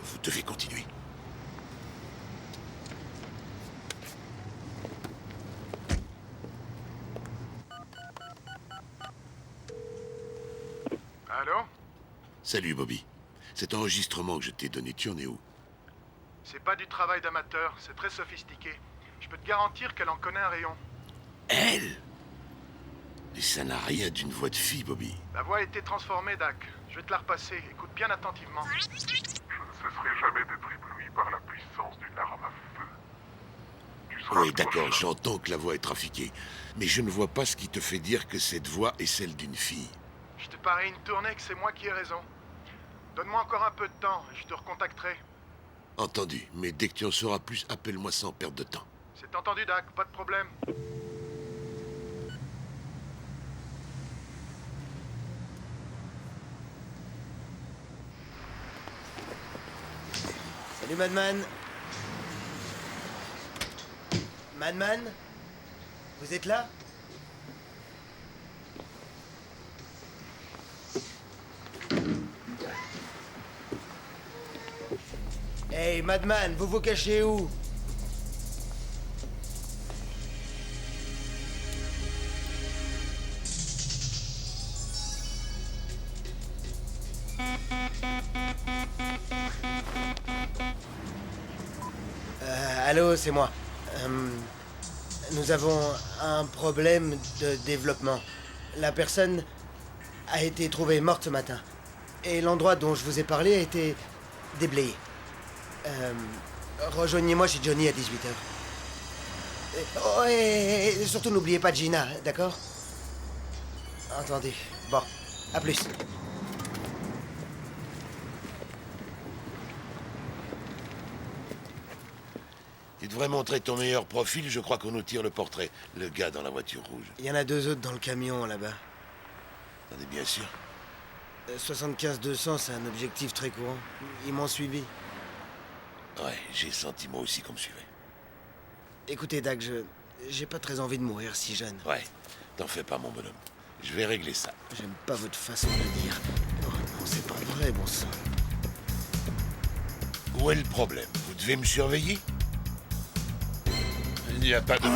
S2: Vous devez continuer.
S14: Allô?
S2: Salut, Bobby. Cet enregistrement que je t'ai donné, tu en es où?
S19: C'est pas du travail d'amateur, c'est très sophistiqué. Je peux te garantir qu'elle en connaît un rayon.
S2: Elle? Mais ça n'a rien d'une voix de fille, Bobby.
S19: La voix a été transformée, Dak. Je vais te la repasser. Écoute bien attentivement.
S14: Je ne cesserai jamais d'être ébloui par la puissance d'une arme à feu. Tu seras
S2: Oui, d'accord, j'entends que la voix est trafiquée. Mais je ne vois pas ce qui te fait dire que cette voix est celle d'une fille.
S19: Je te parie une tournée que c'est moi qui ai raison. Donne-moi encore un peu de temps et je te recontacterai.
S2: Entendu, mais dès que tu en sauras plus, appelle-moi sans perdre de temps.
S19: C'est entendu, Dak, pas de problème.
S12: Salut Madman. Madman? Vous êtes là? Hey Madman, vous vous cachez où? Allô, c'est moi. Nous avons un problème de développement. La personne a été trouvée morte ce matin. Et l'endroit dont je vous ai parlé a été déblayé. Rejoignez-moi chez Johnny à 18h. Oh, et surtout n'oubliez pas Gina, d'accord? Entendu. Bon, à plus.
S2: Tu devrais montrer ton meilleur profil, je crois qu'on nous tire le portrait. Le gars dans la voiture rouge.
S12: Il y en a 2 autres dans le camion, là-bas.
S2: T'en es bien sûr?
S12: 75-200, c'est un objectif très courant. Ils m'ont suivi.
S2: Ouais, j'ai senti moi aussi qu'on me suivait.
S12: Écoutez, Dak, j'ai pas très envie de mourir si jeune.
S2: Ouais, t'en fais pas, mon bonhomme. Je vais régler ça.
S12: J'aime pas votre façon de le dire. Oh non, c'est pas vrai, bon sang.
S2: Où est le problème? Vous devez me surveiller? Il n'y a pas de...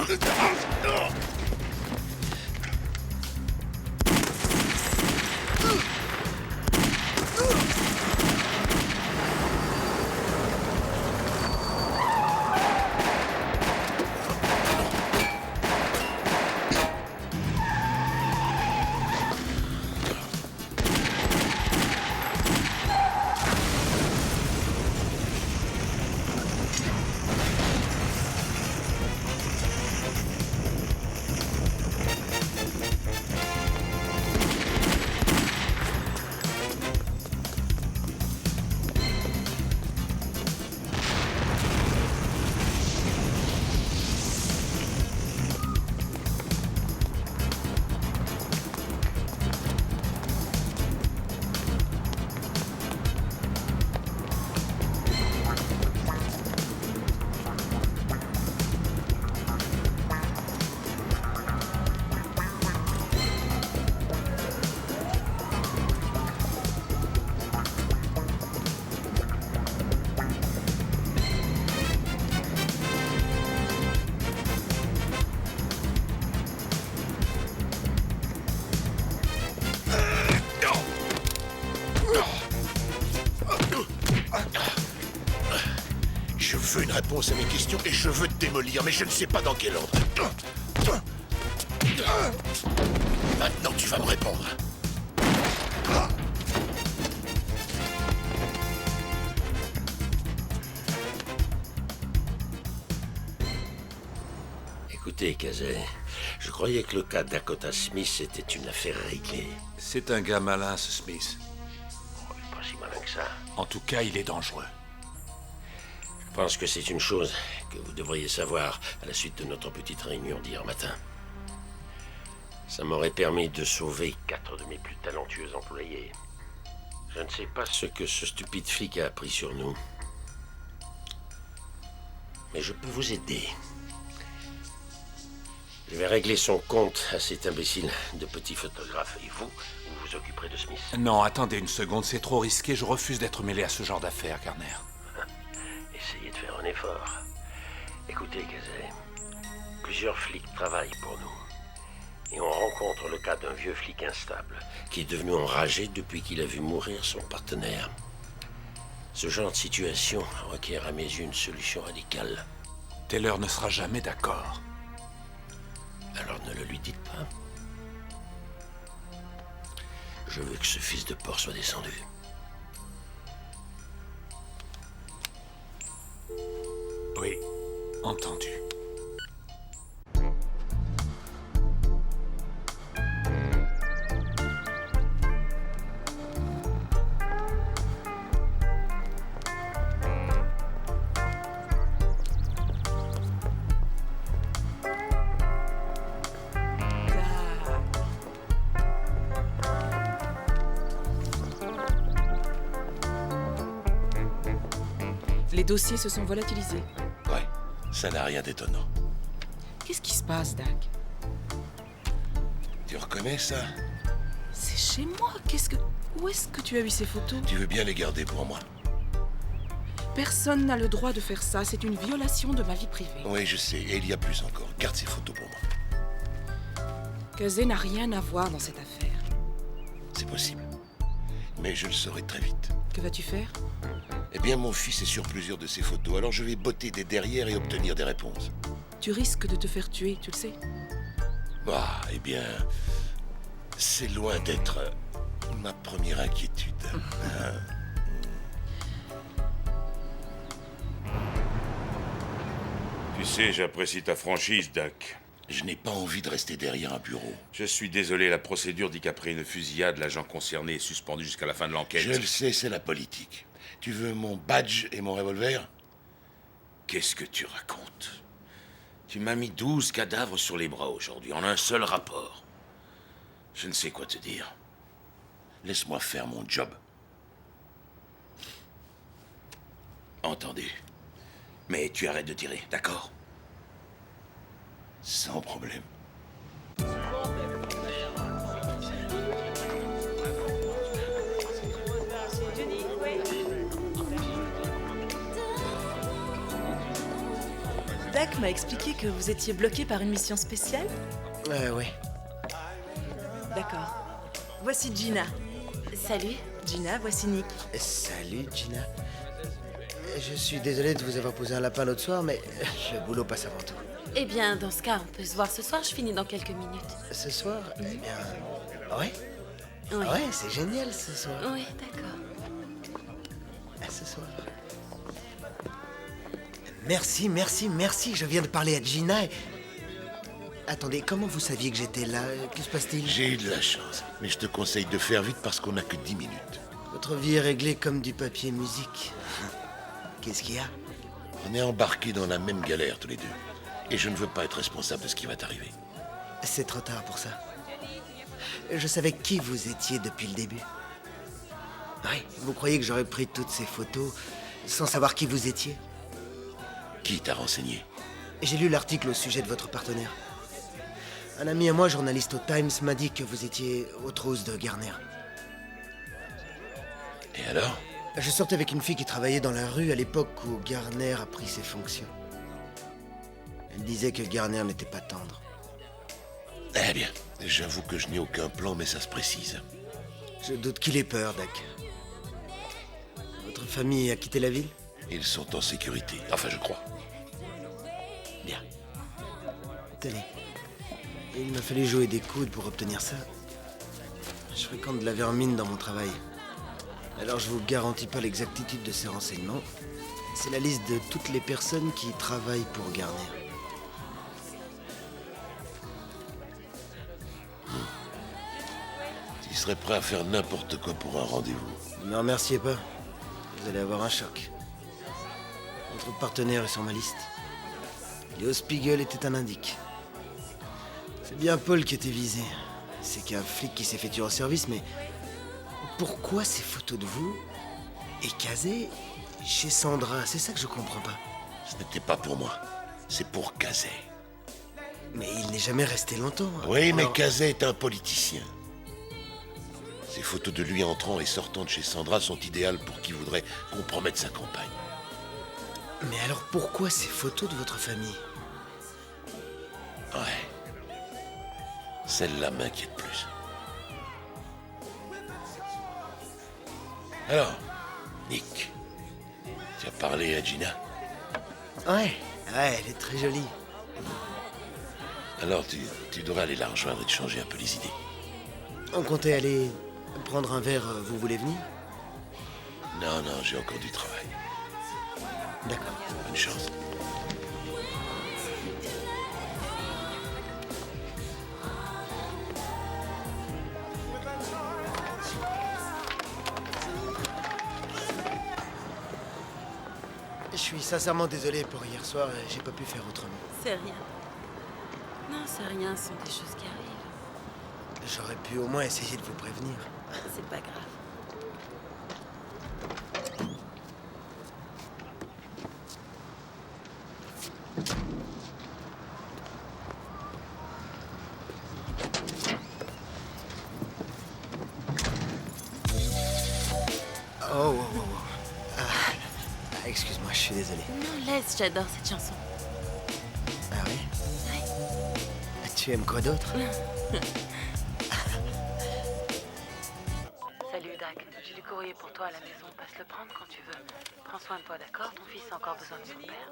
S2: Je veux une réponse à mes questions et je veux te démolir, mais je ne sais pas dans quel ordre. Maintenant, tu vas me répondre.
S9: Écoutez, Casey, je croyais que le cas Dakota Smith était une affaire réglée.
S20: C'est un gars malin, ce Smith.
S9: Oh, il est pas si malin que ça.
S20: En tout cas, il est dangereux.
S9: Je pense que c'est une chose que vous devriez savoir à la suite de notre petite réunion d'hier matin. Ça m'aurait permis de sauver 4 de mes plus talentueux employés. Je ne sais pas ce que ce stupide flic a appris sur nous. Mais je peux vous aider. Je vais régler son compte à cet imbécile de petit photographe. Et vous vous occuperez de Smith.
S20: Non, attendez une seconde, c'est trop risqué. Je refuse d'être mêlé à ce genre d'affaires, Garner.
S9: Essayez de faire un effort. Écoutez, Casey, plusieurs flics travaillent pour nous. Et on rencontre le cas d'un vieux flic instable qui est devenu enragé depuis qu'il a vu mourir son partenaire. Ce genre de situation requiert à mes yeux une solution radicale.
S20: Taylor ne sera jamais d'accord.
S9: Alors ne le lui dites pas. Je veux que ce fils de porc soit descendu.
S20: Oui, entendu.
S21: Les dossiers se sont volatilisés.
S2: Ouais, ça n'a rien d'étonnant.
S21: Qu'est-ce qui se passe, Dak?
S2: Tu reconnais ça?
S21: C'est chez moi. Où est-ce que tu as eu ces photos?
S2: Tu veux bien les garder pour moi?
S21: Personne n'a le droit de faire ça. C'est une violation de ma vie privée.
S2: Oui, je sais. Et il y a plus encore. Garde ces photos pour moi.
S21: Kazé n'a rien à voir dans cette affaire.
S2: C'est possible. Mais je le saurai très vite.
S21: Que vas-tu faire?
S2: Eh bien, mon fils est sur plusieurs de ces photos, alors je vais botter des derrière et obtenir des réponses.
S21: Tu risques de te faire tuer, tu le sais.
S2: Ah, eh bien, c'est loin d'être ma première inquiétude.
S9: Tu sais, j'apprécie ta franchise, Dak.
S2: Je n'ai pas envie de rester derrière un bureau.
S9: Je suis désolé, la procédure dit qu'après une fusillade, l'agent concerné est suspendu jusqu'à la fin de l'enquête.
S2: Je le sais, c'est la politique. Tu veux mon badge et mon revolver?
S9: Qu'est-ce que tu racontes? Tu m'as mis 12 cadavres sur les bras aujourd'hui, en un seul rapport. Je ne sais quoi te dire.
S2: Laisse-moi faire mon job.
S9: Entendu. Mais tu arrêtes de tirer, d'accord?
S2: Sans problème.
S22: Dak m'a expliqué que vous étiez bloqué par une mission spéciale.
S12: Ouais.
S22: D'accord. Voici Gina.
S13: Salut.
S22: Gina, voici Nick.
S12: Salut, Gina. Je suis désolé de vous avoir posé un lapin l'autre soir, mais le boulot passe avant tout.
S13: Eh bien, dans ce cas, on peut se voir ce soir, je finis dans quelques minutes.
S12: Ce soir? Eh bien... Ouais?
S13: Oui.
S12: Ouais, c'est génial ce soir.
S13: Oui, d'accord.
S12: Ce soir. Merci, je viens de parler à Gina et... Attendez, comment vous saviez que j'étais là? Que se passe-t-il?
S2: J'ai eu de la chance, mais je te conseille de faire vite parce qu'on n'a que 10 minutes.
S12: Votre vie est réglée comme du papier musique. Qu'est-ce qu'il y a?
S2: On est embarqués dans la même galère tous les deux. Et je ne veux pas être responsable de ce qui va t'arriver.
S12: C'est trop tard pour ça. Je savais qui vous étiez depuis le début. Oui, vous croyez que j'aurais pris toutes ces photos sans savoir qui vous étiez?
S2: Qui t'a renseigné?
S12: J'ai lu l'article au sujet de votre partenaire. Un ami à moi, journaliste au Times, m'a dit que vous étiez aux trousses de Garner.
S2: Et alors?
S12: Je sortais avec une fille qui travaillait dans la rue à l'époque où Garner a pris ses fonctions. Elle disait que Garner n'était pas tendre.
S2: Eh bien, j'avoue que je n'ai aucun plan, mais ça se précise.
S12: Je doute qu'il ait peur, Dak. Votre famille a quitté la ville?
S2: Ils sont en sécurité. Enfin, je crois.
S12: Bien. Tenez. Il m'a fallu jouer des coudes pour obtenir ça. Je fréquente de la vermine dans mon travail. Alors je vous garantis pas l'exactitude de ces renseignements. C'est la liste de toutes les personnes qui travaillent pour Garner.
S2: Tu serais prêt à faire n'importe quoi pour un rendez-vous.
S12: Ne me remerciez pas. Vous allez avoir un choc. Votre partenaire est sur ma liste. Léo Spiegel était un indique. C'est bien Paul qui était visé. C'est qu'un flic qui s'est fait tuer en service, mais... Pourquoi ces photos de vous et Kazé chez Sandra? C'est ça que je comprends pas.
S2: Ce n'était pas pour moi. C'est pour Kazé.
S12: Mais il n'est jamais resté longtemps.
S2: Oui, mais Kazé est un politicien. Ces photos de lui entrant et sortant de chez Sandra sont idéales pour qui voudrait compromettre sa campagne.
S12: Mais alors pourquoi ces photos de votre famille?
S2: Ouais. Celle-là m'inquiète plus. Alors, Nick, Tu as parlé à Gina?
S12: Ouais, elle est très jolie.
S2: Alors tu devrais aller la rejoindre et te changer un peu les idées.
S12: On comptait aller prendre un verre, vous voulez venir?
S2: Non, j'ai encore du travail.
S12: D'accord.
S2: Bonne chance.
S12: Je suis sincèrement désolé pour hier soir, j'ai pas pu faire autrement.
S13: C'est rien. Non, c'est rien, ce sont des choses qui arrivent.
S12: J'aurais pu au moins essayer de vous prévenir.
S13: C'est pas grave.
S12: Oh. Excuse-moi, je suis désolé.
S13: Non, laisse, j'adore cette chanson.
S12: Ah oui?
S13: Ouais.
S12: Tu aimes quoi d'autre?
S13: Salut, Dak. J'ai du courrier pour toi à la maison. Passe le prendre quand tu veux. Prends soin de toi, d'accord? Ton fils a encore besoin de son père.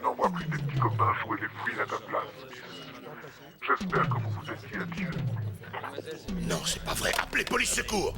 S14: N'envoie plus tes petits copains jouer les fouilles à ta place. J'espère que vous vous étiez habitués.
S2: Non, c'est pas vrai. Appelez police secours.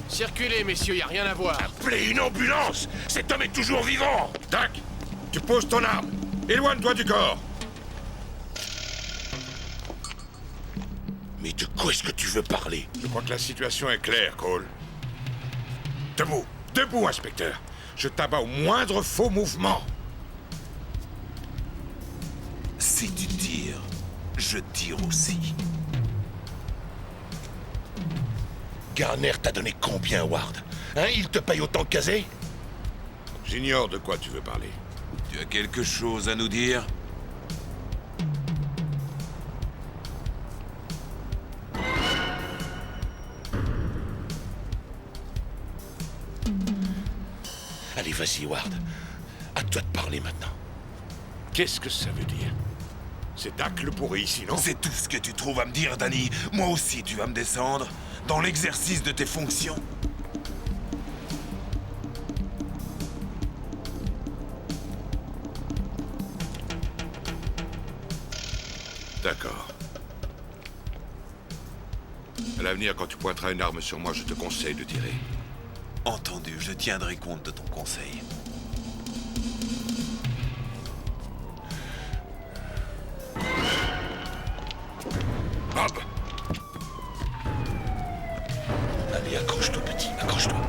S1: Circulez, messieurs, y a rien à voir.
S2: Appelez une ambulance! Cet homme est toujours vivant!
S8: Dak, tu poses ton arme. Éloigne-toi du corps.
S2: Mais de quoi est-ce que tu veux parler?
S8: Je crois que la situation est claire, Cole. Debout, debout, inspecteur. Je t'abats au moindre faux mouvement.
S5: Si tu tires, je tire aussi.
S2: Garner t'a donné combien, Ward? Hein, il te paye autant que Kazé?
S8: J'ignore de quoi tu veux parler.
S5: Tu as quelque chose à nous dire?
S2: Allez, vas-y, Ward. À toi de parler maintenant.
S8: Qu'est-ce que ça veut dire? C'est Dak le pourri ici, non?
S5: C'est tout ce que tu trouves à me dire, Danny. Moi aussi, tu vas me descendre dans l'exercice de tes fonctions.
S8: D'accord. À l'avenir, quand tu pointeras une arme sur moi, je te conseille de tirer.
S5: Entendu, je tiendrai compte de ton conseil.
S2: Bob! Allez, accroche-toi, petit, accroche-toi.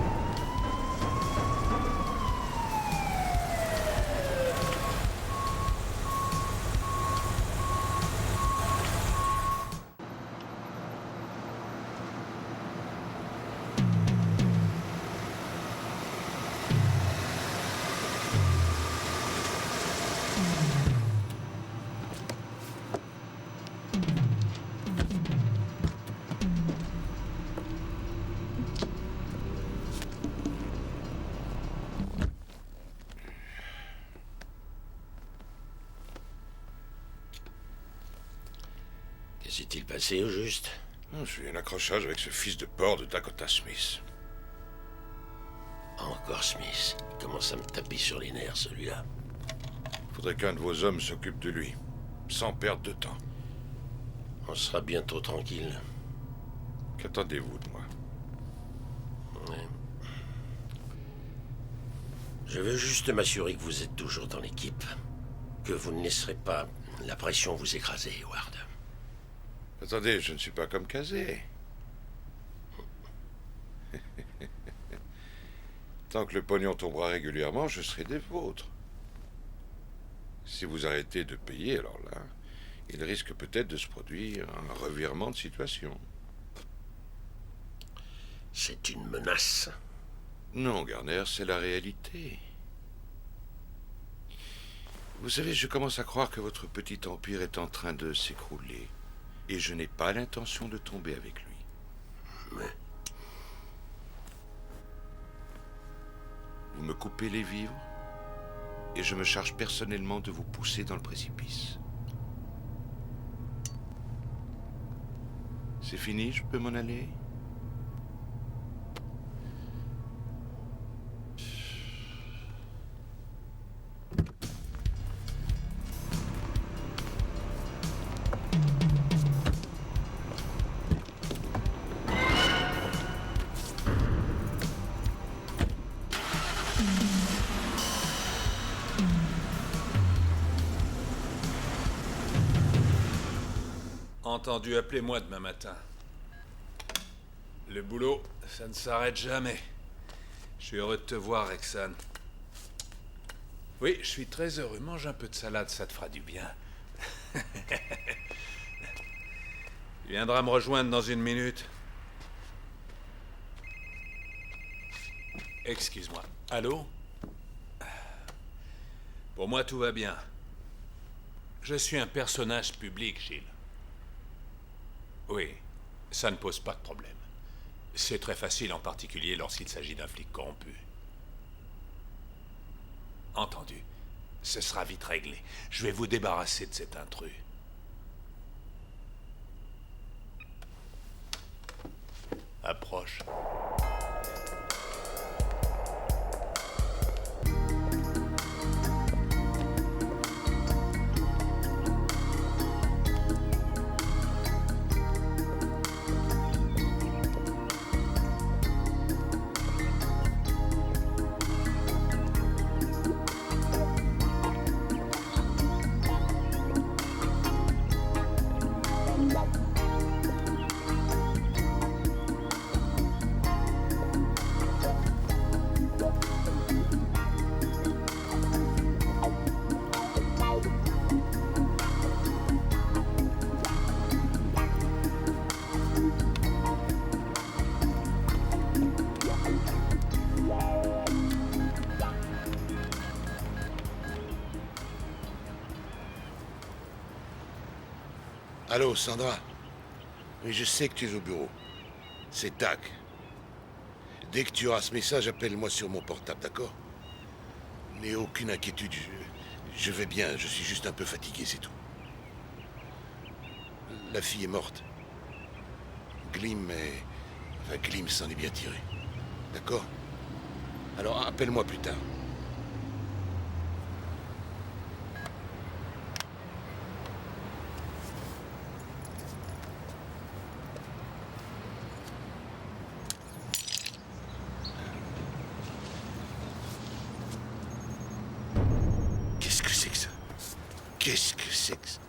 S1: Que s'est-il passé au juste?
S8: J'ai eu un accrochage avec ce fils de porc de Dakota Smith.
S1: Encore Smith. Il commence à me taper sur les nerfs, celui-là.
S8: Faudrait qu'un de vos hommes s'occupe de lui, sans perdre de temps.
S1: On sera bientôt tranquille.
S8: Qu'attendez-vous de moi?
S1: Ouais. Je veux juste m'assurer que vous êtes toujours dans l'équipe. Que vous ne laisserez pas la pression vous écraser, Ward.
S8: Attendez, je ne suis pas comme Kazé. Tant que le pognon tombera régulièrement, je serai des vôtres. Si vous arrêtez de payer, alors là, il risque peut-être de se produire un revirement de situation.
S1: C'est une menace.
S8: Non, Garner, c'est la réalité. Vous savez, je commence à croire que votre petit empire est en train de s'écrouler. Et je n'ai pas l'intention de tomber avec lui.
S1: Mais...
S8: Vous me coupez les vivres, et je me charge personnellement de vous pousser dans le précipice. C'est fini, je peux m'en aller ?
S20: Entendu, appelez-moi demain matin. Le boulot, ça ne s'arrête jamais. Je suis heureux de te voir, Rexan. Oui, je suis très heureux. Mange un peu de salade, ça te fera du bien. Tu viendras me rejoindre dans une minute. Excuse-moi. Allô? Pour moi, tout va bien. Je suis un personnage public, Gilles. Oui, ça ne pose pas de problème. C'est très facile, en particulier lorsqu'il s'agit d'un flic corrompu. Entendu. Ce sera vite réglé. Je vais vous débarrasser de cet intrus. Approche.
S2: Allô, Sandra? Oui, je sais que tu es au bureau. C'est Tac. Dès que tu auras ce message, appelle-moi sur mon portable, d'accord? N'aie aucune inquiétude. Je vais bien, je suis juste un peu fatigué, c'est tout. La fille est morte. Glim est... Enfin, Glim s'en est bien tiré. D'accord? Alors, appelle-moi plus tard. Qu'est-ce que c'est que ça? Qu'est-ce que c'est que ça?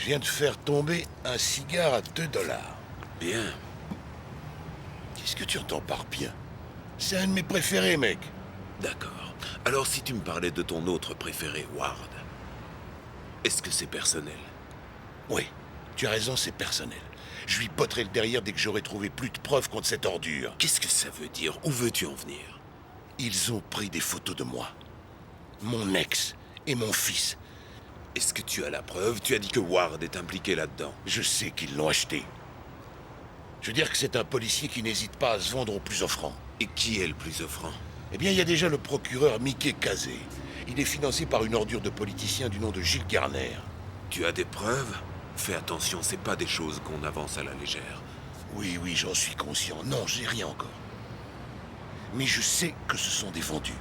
S2: Je viens de faire tomber un cigare à 2 $.
S5: Bien.
S2: Qu'est-ce que tu entends par bien? C'est un de mes préférés, mec.
S5: D'accord. Alors si tu me parlais de ton autre préféré, Ward, est-ce que c'est personnel?
S2: Oui, tu as raison, c'est personnel. Je lui botterai le derrière dès que j'aurai trouvé plus de preuves contre cette ordure.
S5: Qu'est-ce que ça veut dire? Où veux-tu en venir?
S2: Ils ont pris des photos de moi. Mon ex et mon fils.
S5: Est-ce que tu as la preuve? Tu as dit que Ward est impliqué là-dedans.
S2: Je sais qu'ils l'ont acheté. Je veux dire que c'est un policier qui n'hésite pas à se vendre au plus offrant.
S5: Et qui est le plus offrant?
S2: Eh bien, il y a déjà le procureur Mickey Kazé. Il est financé par une ordure de politicien du nom de Gilles Garner.
S5: Tu as des preuves? Fais attention, c'est pas des choses qu'on avance à la légère.
S2: Oui, j'en suis conscient. Non, j'ai rien encore. Mais je sais que ce sont des vendus.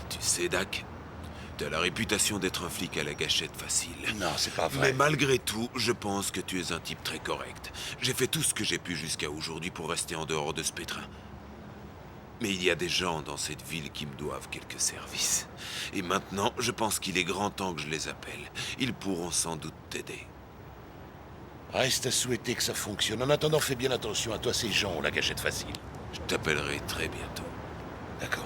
S5: Tu sais, Dak, t'as la réputation d'être un flic à la gâchette facile.
S2: Non, c'est pas vrai.
S5: Mais malgré tout, je pense que tu es un type très correct. J'ai fait tout ce que j'ai pu jusqu'à aujourd'hui pour rester en dehors de ce pétrin. Mais il y a des gens dans cette ville qui me doivent quelques services. Et maintenant, je pense qu'il est grand temps que je les appelle. Ils pourront sans doute t'aider.
S2: Reste à souhaiter que ça fonctionne. En attendant, fais bien attention à toi, ces gens ont la gâchette facile.
S5: Je t'appellerai très bientôt.
S2: D'accord.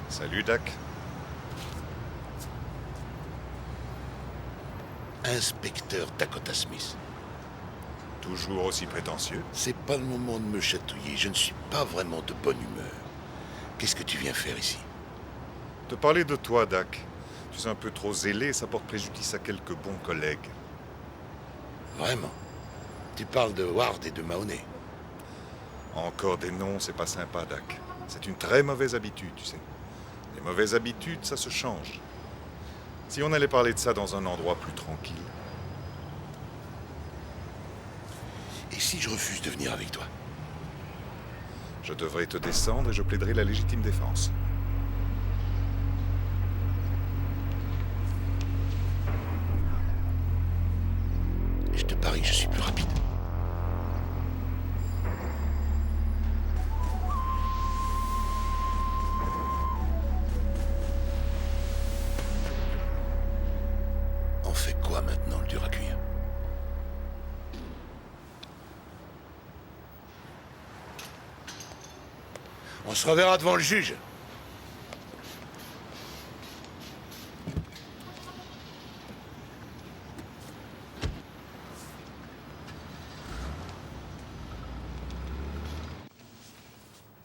S8: Salut, Dak.
S2: Inspecteur Dakota Smith.
S8: Toujours aussi prétentieux?
S2: C'est pas le moment de me chatouiller. Je ne suis pas vraiment de bonne humeur. Qu'est-ce que tu viens faire ici?
S8: Te parler de toi, Dak. Tu es un peu trop zélé, ça porte préjudice à quelques bons collègues.
S2: Vraiment? Tu parles de Ward et de Mahoney?
S8: Encore des noms, c'est pas sympa, Dak. C'est une très mauvaise habitude, tu sais. Les mauvaises habitudes, ça se change. Si on allait parler de ça dans un endroit plus tranquille.
S2: Et si je refuse de venir avec toi?
S8: Je devrais te descendre et je plaiderai la légitime défense.
S2: Je te parie que je suis plus rapide. On fait quoi maintenant, le dur à cuire? On se reverra devant le juge.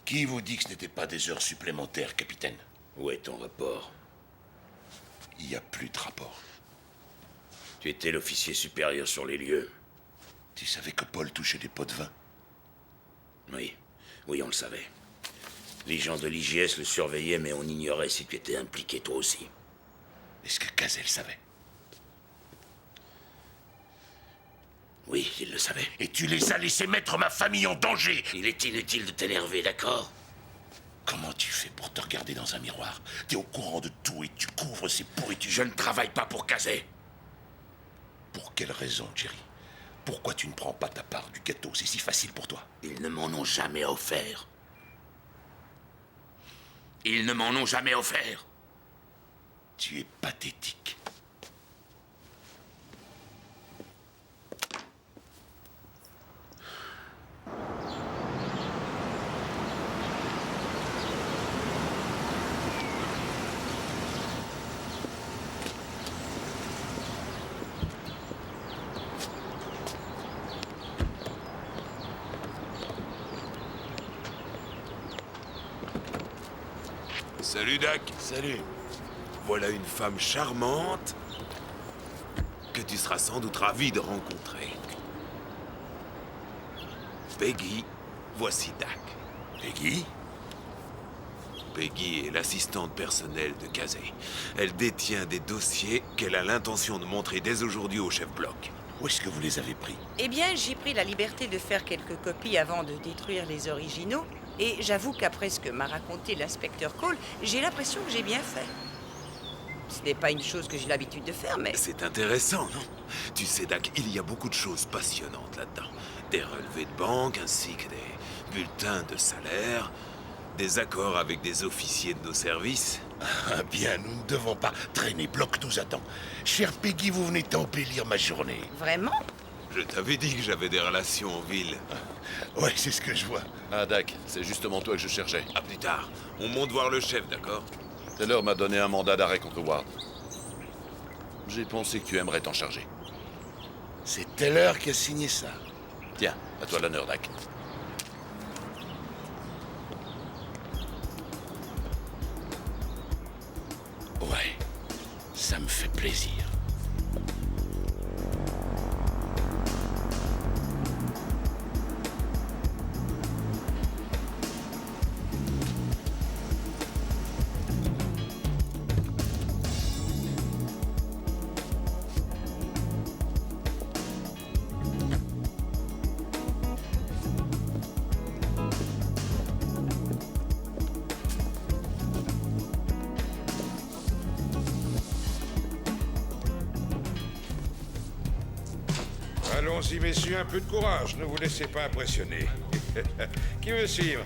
S2: Qui vous dit que ce n'était pas des heures supplémentaires, capitaine?
S9: Où est ton rapport?
S2: Il n'y a plus de rapport.
S9: Tu étais l'officier supérieur sur les lieux.
S2: Tu savais que Paul touchait des pots de vin?
S9: Oui, on le savait. Les gens de l'IGS le surveillaient, mais on ignorait si tu étais impliqué toi aussi.
S2: Est-ce que Cazet le savait?
S9: Oui, il le savait.
S2: Et tu les as laissés mettre ma famille en danger!
S9: Il est inutile de t'énerver, d'accord?
S2: Comment tu fais pour te regarder dans un miroir? T'es au courant de tout et tu couvres ces pourritures.
S9: Je ne travaille pas pour Cazet.
S2: Pour quelle raison, Jerry? Pourquoi tu ne prends pas ta part du gâteau? C'est si facile pour toi.
S9: Ils ne m'en ont jamais offert. Ils ne m'en ont jamais offert.
S2: Tu es pathétique.
S5: Salut, Dak.
S1: Salut.
S5: Voilà une femme charmante que tu seras sans doute ravi de rencontrer. Peggy, voici Dak.
S1: Peggy?
S5: Peggy est l'assistante personnelle de Kazé. Elle détient des dossiers qu'elle a l'intention de montrer dès aujourd'hui au chef bloc.
S1: Où est-ce que vous les avez pris?
S6: Eh bien, j'ai pris la liberté de faire quelques copies avant de détruire les originaux. Et j'avoue qu'après ce que m'a raconté l'inspecteur Cole, j'ai l'impression que j'ai bien fait. Ce n'est pas une chose que j'ai l'habitude de faire, mais...
S5: C'est intéressant, non? Tu sais, Dak, il y a beaucoup de choses passionnantes là-dedans. Des relevés de banque, ainsi que des bulletins de salaire, des accords avec des officiers de nos services.
S1: Ah bien, nous ne devons pas traîner, Bloc nous attend. Cher Peggy, vous venez d'embellir ma journée.
S6: Vraiment?
S5: Je t'avais dit que j'avais des relations en ville.
S1: Ouais, c'est ce que je vois.
S10: Ah, Dak, c'est justement toi que je cherchais.
S5: À plus tard. On monte voir le chef, d'accord?
S10: Taylor m'a donné un mandat d'arrêt contre Ward. J'ai pensé que tu aimerais t'en charger.
S1: C'est Taylor qui a signé ça.
S10: Tiens, à toi l'honneur, Dak.
S1: Ouais, ça me fait plaisir.
S8: Allons-y, messieurs, un peu de courage. Ne vous laissez pas impressionner. Qui veut suivre?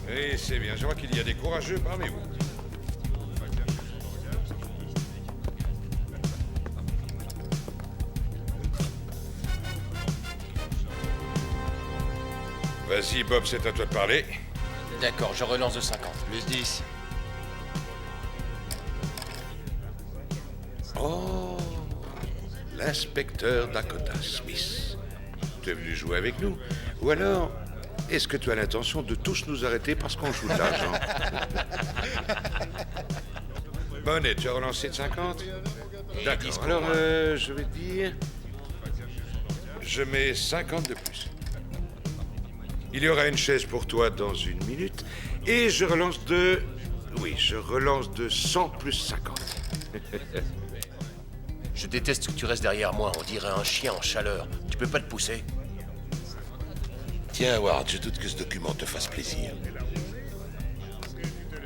S8: Oui, c'est bien. Je vois qu'il y a des courageux parmi vous. Vas-y, Bob, c'est à toi de parler.
S3: D'accord, je relance de 50.
S4: Plus 10.
S8: Oh, l'inspecteur Dakota Smith. Tu es venu jouer avec nous? Ou alors, est-ce que tu as l'intention de tous nous arrêter parce qu'on joue de l'argent? Bonnet, tu as relancé de 50? D'accord, alors je vais te dire... Je mets 50 de plus. Il y aura une chaise pour toi dans 1 minute. Et je relance de... Oui, je relance de 100 plus 50.
S3: Je déteste que tu restes derrière moi, on dirait un chien en chaleur. Tu peux pas te pousser?
S1: Tiens, Ward, je doute que ce document te fasse plaisir.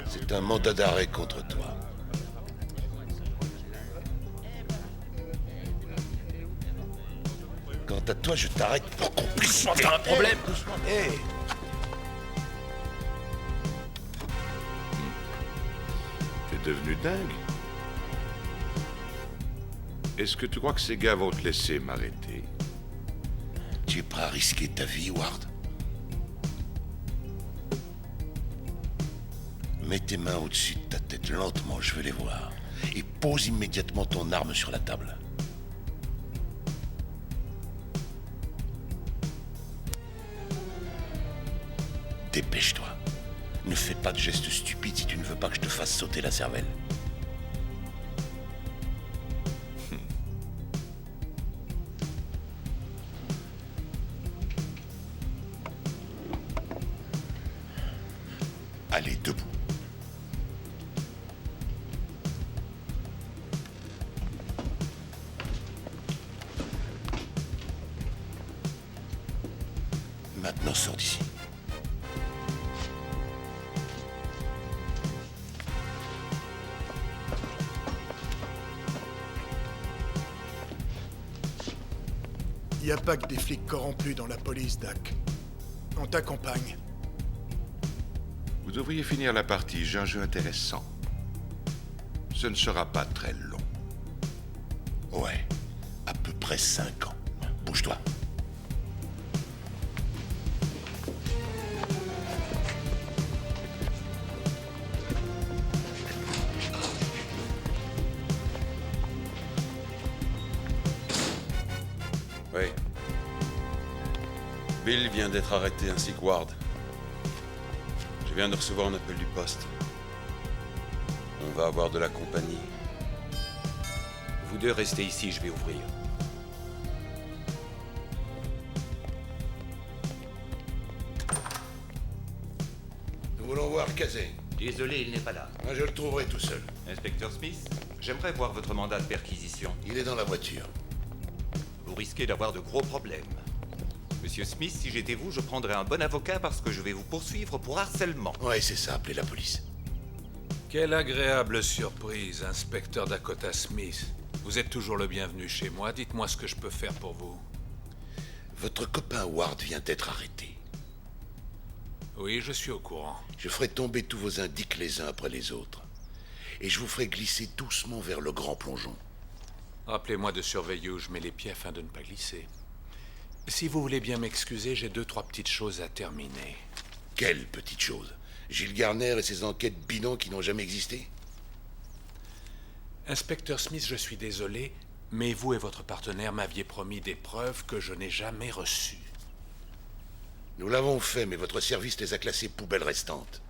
S1: C'est un mandat d'arrêt contre toi. Quant à toi, je t'arrête pour complicité.
S3: T'as un problème?
S1: Hé!
S8: T'es devenu dingue? Est-ce que tu crois que ces gars vont te laisser m'arrêter?
S1: Tu es prêt à risquer ta vie, Ward? Mets tes mains au-dessus de ta tête, lentement, je veux les voir. Et pose immédiatement ton arme sur la table. Dépêche-toi. Ne fais pas de gestes stupides si tu ne veux pas que je te fasse sauter la cervelle. Allez, debout. Maintenant, sors d'ici.
S19: Il n'y a pas que des flics corrompus dans la police, Dak. On t'accompagne.
S8: Vous devriez finir la partie, j'ai un jeu intéressant. Ce ne sera pas très long.
S1: Ouais, à peu près 5 ans. Bouge-toi.
S15: Oui. Bill vient d'être arrêté ainsi que Ward. Je viens de recevoir un appel du poste. On va avoir de la compagnie.
S20: Vous deux restez ici, je vais ouvrir.
S2: Nous voulons voir Kazé.
S4: Désolé, il n'est pas là.
S2: Moi, je le trouverai tout seul.
S4: Inspecteur Smith, j'aimerais voir votre mandat de perquisition.
S2: Il est dans la voiture.
S4: Vous risquez d'avoir de gros problèmes. Monsieur Smith, si j'étais vous, je prendrais un bon avocat parce que je vais vous poursuivre pour harcèlement.
S2: Ouais, c'est ça, appelez la police.
S20: Quelle agréable surprise, inspecteur Dakota Smith. Vous êtes toujours le bienvenu chez moi. Dites-moi ce que je peux faire pour vous.
S2: Votre copain Ward vient d'être arrêté.
S20: Oui, je suis au courant.
S2: Je ferai tomber tous vos indices les uns après les autres. Et je vous ferai glisser doucement vers le grand plongeon.
S20: Rappelez-moi de surveiller où je mets les pieds afin de ne pas glisser. Si vous voulez bien m'excuser, j'ai 2-3 petites choses à terminer.
S2: Quelles petites choses? Gilles Garner et ses enquêtes bidons qui n'ont jamais existé?
S20: Inspecteur Smith, je suis désolé, mais vous et votre partenaire m'aviez promis des preuves que je n'ai jamais reçues.
S2: Nous l'avons fait, mais votre service les a classées poubelles restantes.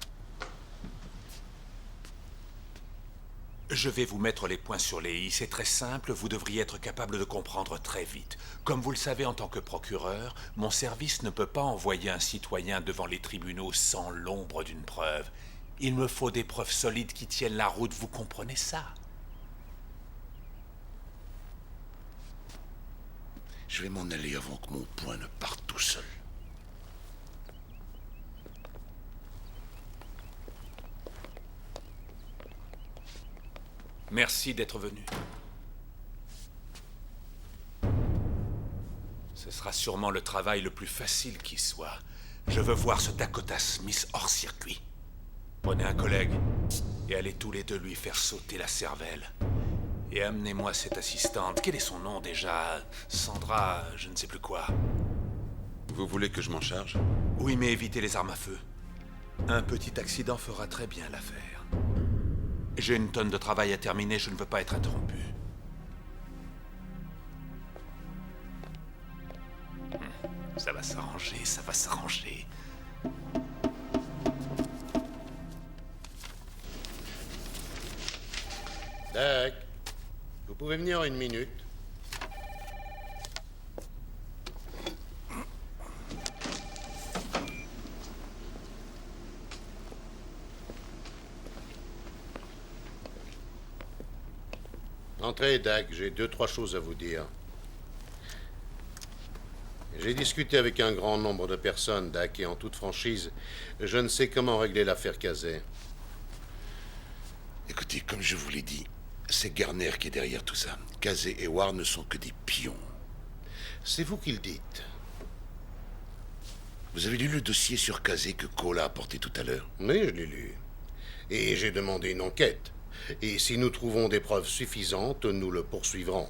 S20: Je vais vous mettre les points sur les i. C'est très simple, vous devriez être capable de comprendre très vite. Comme vous le savez en tant que procureur, mon service ne peut pas envoyer un citoyen devant les tribunaux sans l'ombre d'une preuve. Il me faut des preuves solides qui tiennent la route, vous comprenez ça?
S2: Je vais m'en aller avant que mon poing ne parte tout seul.
S20: Merci d'être venu. Ce sera sûrement le travail le plus facile qui soit. Je veux voir ce Dakota Smith hors circuit. Prenez un collègue et allez tous les deux lui faire sauter la cervelle. Et amenez-moi cette assistante. Quel est son nom déjà? Sandra, je ne sais plus quoi.
S15: Vous voulez que je m'en charge?
S20: Oui, mais évitez les armes à feu. Un petit accident fera très bien l'affaire. J'ai une tonne de travail à terminer, je ne veux pas être interrompu. Ça va s'arranger, ça va s'arranger.
S7: Dak, vous pouvez venir une minute? Entrez, Dak, j'ai 2-3 choses à vous dire. J'ai discuté avec un grand nombre de personnes, Dak, et en toute franchise, je ne sais comment régler l'affaire Kazé.
S2: Écoutez, comme je vous l'ai dit, c'est Garner qui est derrière tout ça. Kazé et Ward ne sont que des pions.
S7: C'est vous qui le dites.
S2: Vous avez lu le dossier sur Kazé que Cole a apporté tout à l'heure?
S7: Oui, je l'ai lu. Et j'ai demandé une enquête. Et si nous trouvons des preuves suffisantes, nous le poursuivrons.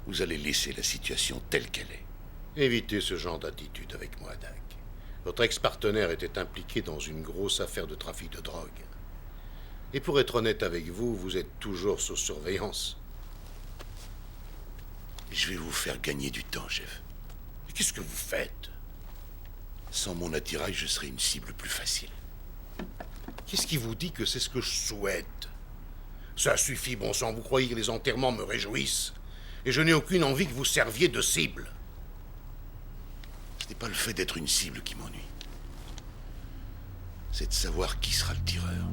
S2: Vous allez laisser la situation telle qu'elle est.
S7: Évitez ce genre d'attitude avec moi, Dak. Votre ex-partenaire était impliqué dans une grosse affaire de trafic de drogue. Et pour être honnête avec vous, vous êtes toujours sous surveillance.
S2: Je vais vous faire gagner du temps, chef.
S7: Mais qu'est-ce que vous faites?
S2: Sans mon attirail, je serai une cible plus facile.
S7: Qu'est-ce qui vous dit que c'est ce que je souhaite? Ça suffit, bon sang, vous croyez que les enterrements me réjouissent? Et je n'ai aucune envie que vous serviez de cible.
S2: Ce n'est pas le fait d'être une cible qui m'ennuie. C'est de savoir qui sera le tireur.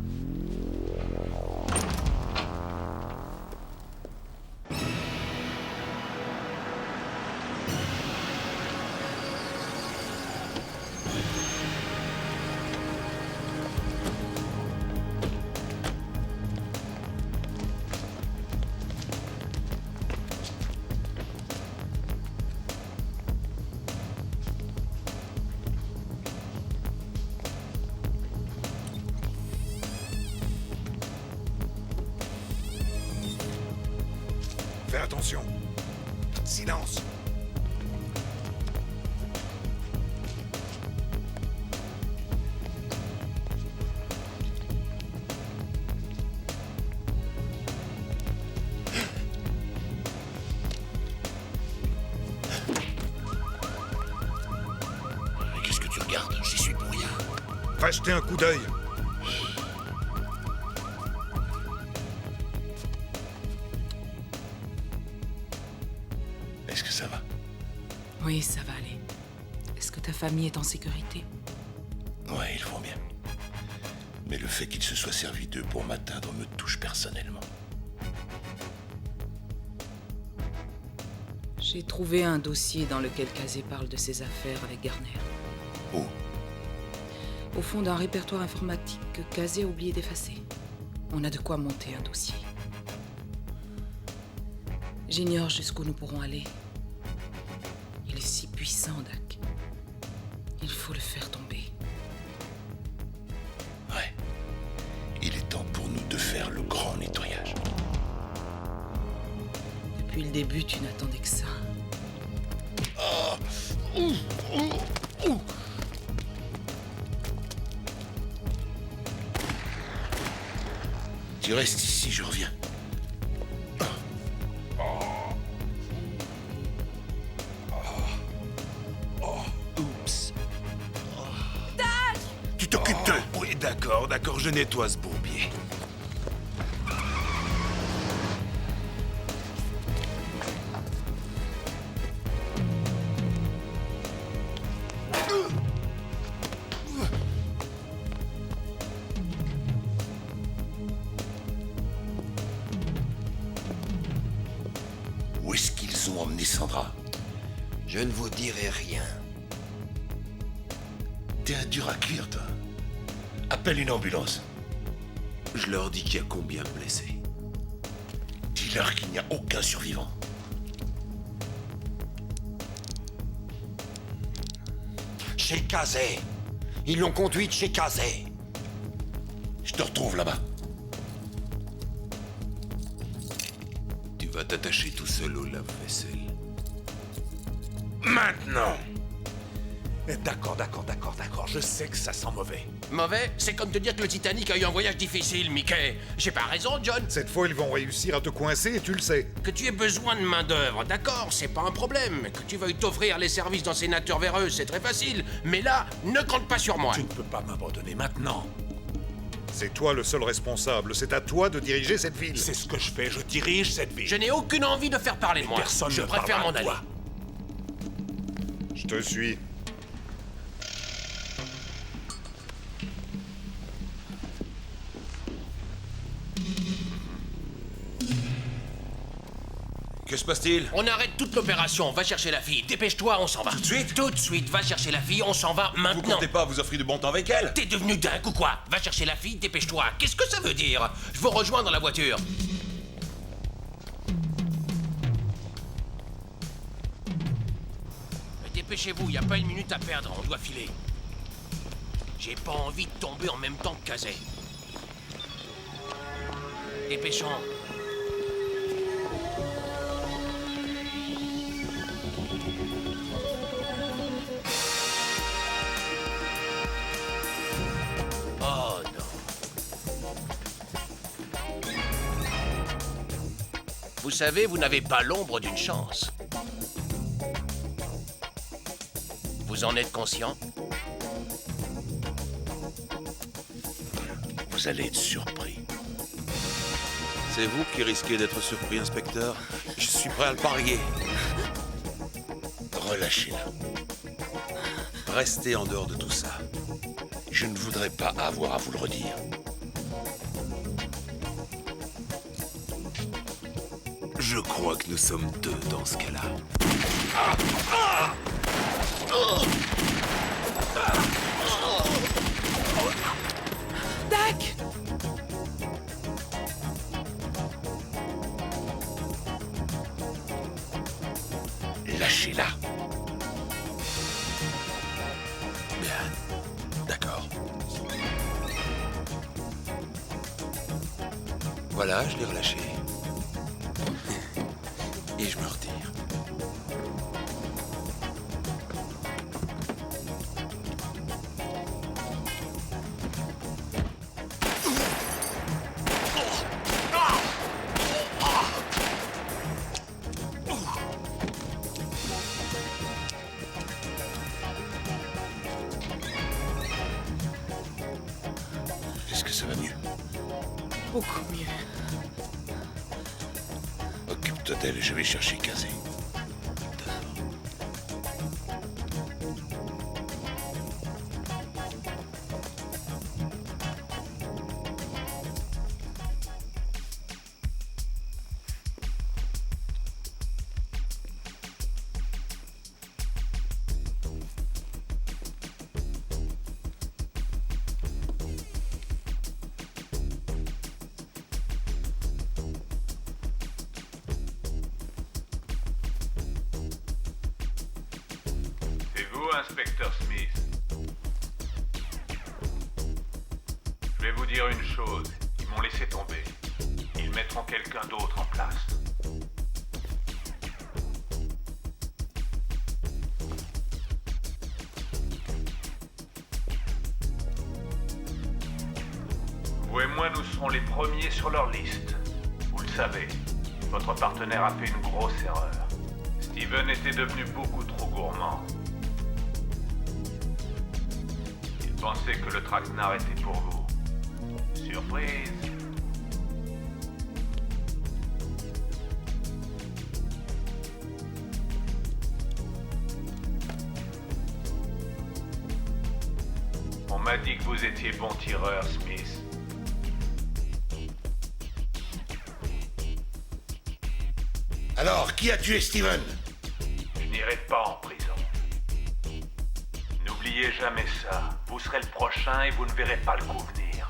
S8: Fais attention. Silence.
S2: Qu'est-ce que tu regardes? J'y suis pour rien.
S8: Va jeter un coup d'œil.
S1: Est-ce que ça va?
S21: Oui, ça va aller. Est-ce que ta famille est en sécurité?
S1: Ouais, ils vont bien. Mais le fait qu'il se soit servi d'eux pour m'atteindre me touche personnellement.
S21: J'ai trouvé un dossier dans lequel Casey parle de ses affaires avec Garner.
S1: Où?
S21: Au fond d'un répertoire informatique que Casey a oublié d'effacer. On a de quoi monter un dossier. J'ignore jusqu'où nous pourrons aller. Il est si puissant, Dak. Il faut le faire tomber.
S1: Ouais. Il est temps pour nous de faire le grand nettoyage.
S21: Depuis le début, tu n'attendais que ça.
S1: Tu restes ici, je reviens.
S5: Oups.
S21: Dak!
S5: Tu t'occupes d'eux? Oui, d'accord, je nettoie ce bourbier.
S1: Où est-ce qu'ils ont emmené Sandra?
S3: Je ne vous dirai rien.
S1: T'es un dur à cuire, toi. Appelle une ambulance.
S5: Je leur dis qu'il y a combien de blessés?
S1: Dis-leur qu'il n'y a aucun survivant.
S3: Chez Casey. Ils l'ont conduite chez Casey.
S1: Je te retrouve là-bas.
S5: Tu vas t'attacher tout seul au lave-vaisselle.
S1: Maintenant!
S20: D'accord. Je sais que ça sent mauvais.
S3: Mauvais? C'est comme te dire que le Titanic a eu un voyage difficile, Mickey. J'ai pas raison, John.
S8: Cette fois, ils vont réussir à te coincer et tu le sais.
S3: Que tu aies besoin de main-d'œuvre, d'accord, c'est pas un problème. Que tu veuilles t'offrir les services dans ces natures véreuses, c'est très facile. Mais là, ne compte pas sur moi.
S20: Tu ne peux pas m'abandonner maintenant.
S8: C'est toi le seul responsable. C'est à toi de diriger cette ville.
S20: C'est ce que je fais, je dirige cette ville.
S3: Je n'ai aucune envie de faire parler de moi.
S20: Personne
S3: Je
S20: ne
S3: préfère
S20: parlera
S3: m'en
S20: de toi.
S3: aller.
S8: Je te suis.
S3: Que se passe-t-il? On arrête toute l'opération, va chercher la fille. Dépêche-toi, on s'en va. Tout de suite? Tout de suite, va chercher la fille, on s'en va maintenant.
S10: Vous comptez pas vous offrir du bon temps avec elle?
S3: T'es devenu dingue ou quoi? Va chercher la fille, dépêche-toi. Qu'est-ce que ça veut dire? Je vous rejoins dans la voiture. Mais dépêchez-vous, y a pas une minute à perdre, on doit filer. J'ai pas envie de tomber en même temps que Casey. Dépêchons. Oh non. Vous savez, vous n'avez pas l'ombre d'une chance. Vous en êtes conscient?
S1: Vous allez être surpris.
S15: C'est vous qui risquez d'être surpris, inspecteur. Je suis prêt à le parier.
S1: Relâchez-la.
S15: Restez en dehors de tout ça.
S1: Je ne voudrais pas avoir à vous le redire.
S5: Je crois que nous sommes deux dans ce cas-là.
S21: Dak!
S1: Lâchez-la.
S15: Bien. D'accord. Voilà, je l'ai relâché. Et je me retire.
S1: ça va mieux.
S21: Beaucoup mieux.
S1: Occupe-toi d'elle et je vais chercher Kazé.
S20: Inspecteur Smith. Je vais vous dire une chose. Ils m'ont laissé tomber. Ils mettront quelqu'un d'autre en place. Vous et moi, nous serons les premiers sur leur liste. Vous le savez, votre partenaire a fait une grosse erreur. Steven était devenu beaucoup trop gourmand. Il pensait que le traquenard était pour vous. Surprise! On m'a dit que vous étiez bon tireur, Smith.
S1: Alors, qui a tué Steven?
S20: Je n'irai pas en prison. N'oubliez jamais ça. Vous serez le prochain et vous ne verrez pas le coup venir.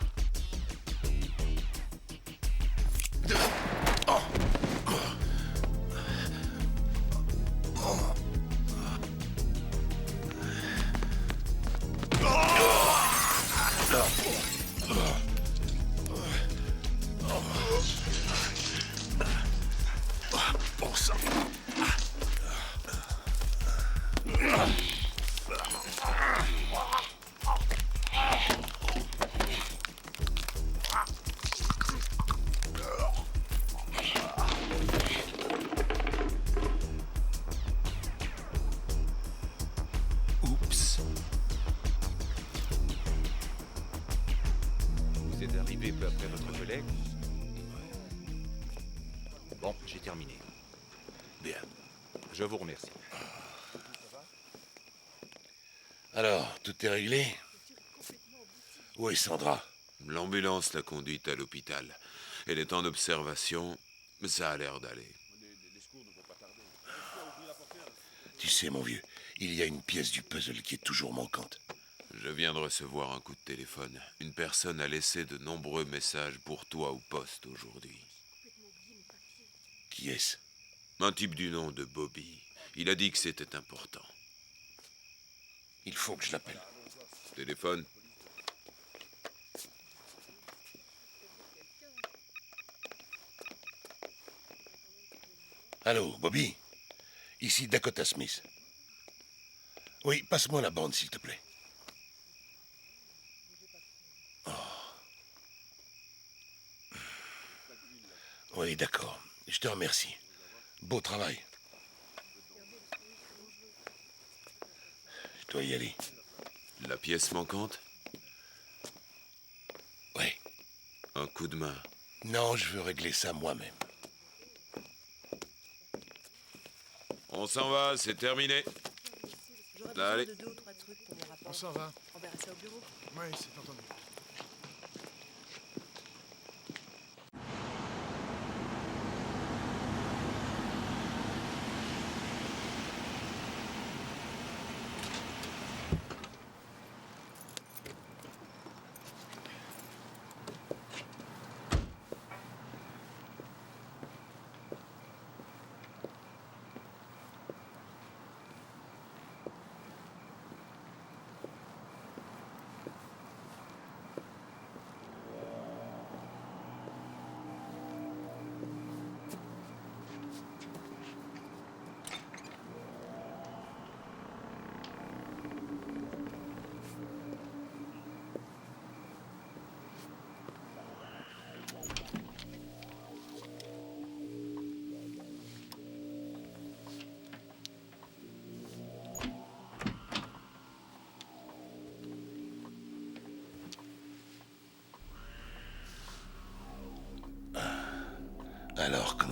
S1: Bon sang.
S5: Oups.
S4: Vous êtes arrivé peu après votre collègue? Bon, j'ai terminé.
S1: Bien.
S4: Je vous remercie.
S1: Alors, tout est réglé? Où est Sandra?
S5: L'ambulance l'a conduite à l'hôpital. Elle est en observation, mais ça a l'air d'aller.
S1: Tu sais, mon vieux, il y a une pièce du puzzle qui est toujours manquante.
S5: Je viens de recevoir un coup de téléphone. Une personne a laissé de nombreux messages pour toi au poste aujourd'hui.
S1: Qui est-ce?
S5: Un type du nom de Bobby. Il a dit que c'était important.
S1: Il faut que je l'appelle.
S5: Téléphone.
S1: Allô, Bobby? Ici Dakota Smith. Oui, passe-moi la bande, s'il te plaît. Oh. Oui, d'accord. Je te remercie. Beau travail. Je dois y aller.
S5: La pièce manquante?
S1: Oui.
S5: Un coup de main.
S1: Non, je veux régler ça moi-même.
S5: On s'en va, c'est terminé. Allez.
S19: On s'en va.
S22: On verra ça au bureau.
S19: Oui, c'est entendu.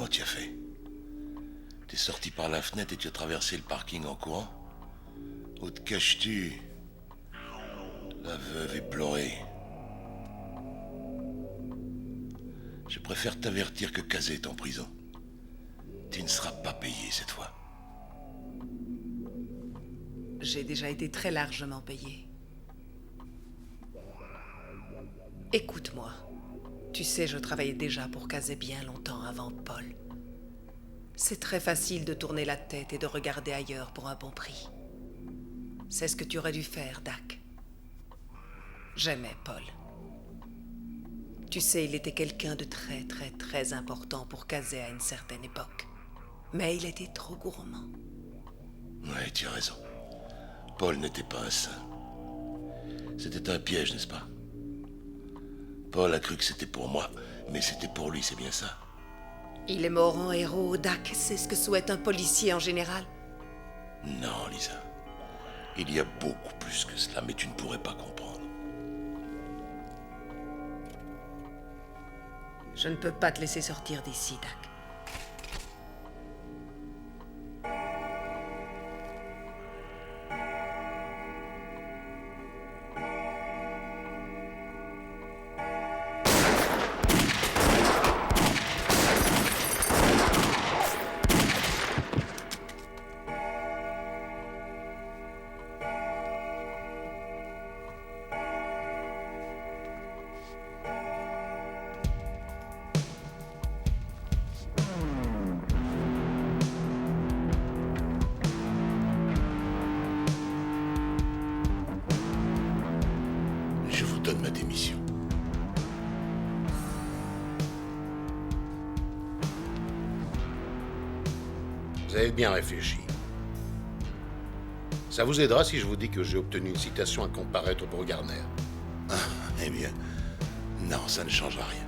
S1: tu as fait? T'es sorti par la fenêtre et tu as traversé le parking en courant? Où te caches-tu? La veuve est pleurée. Je préfère t'avertir que Kazé est en prison. Tu ne seras pas payé cette fois.
S22: J'ai déjà été très largement payé. Écoute-moi. Tu sais, je travaillais déjà pour Kazé bien longtemps avant Paul. C'est très facile de tourner la tête et de regarder ailleurs pour un bon prix. C'est ce que tu aurais dû faire, Dak. J'aimais Paul. Tu sais, il était quelqu'un de très, très, très important pour Kazé à une certaine époque. Mais il était trop gourmand.
S1: Ouais, tu as raison. Paul n'était pas un saint. C'était un piège, n'est-ce pas? Paul a cru que c'était pour moi, mais c'était pour lui, c'est bien ça?
S22: Il est mort en héros, Dak. C'est ce que souhaite un policier en général.
S1: Non, Lisa. Il y a beaucoup plus que cela, mais tu ne pourrais pas comprendre.
S22: Je ne peux pas te laisser sortir d'ici, Dak.
S1: Je vous donne ma démission.
S7: Vous avez bien réfléchi. Ça vous aidera si je vous dis que j'ai obtenu une citation à comparaître pour Garner.
S1: Ah, eh bien, non, ça ne changera rien.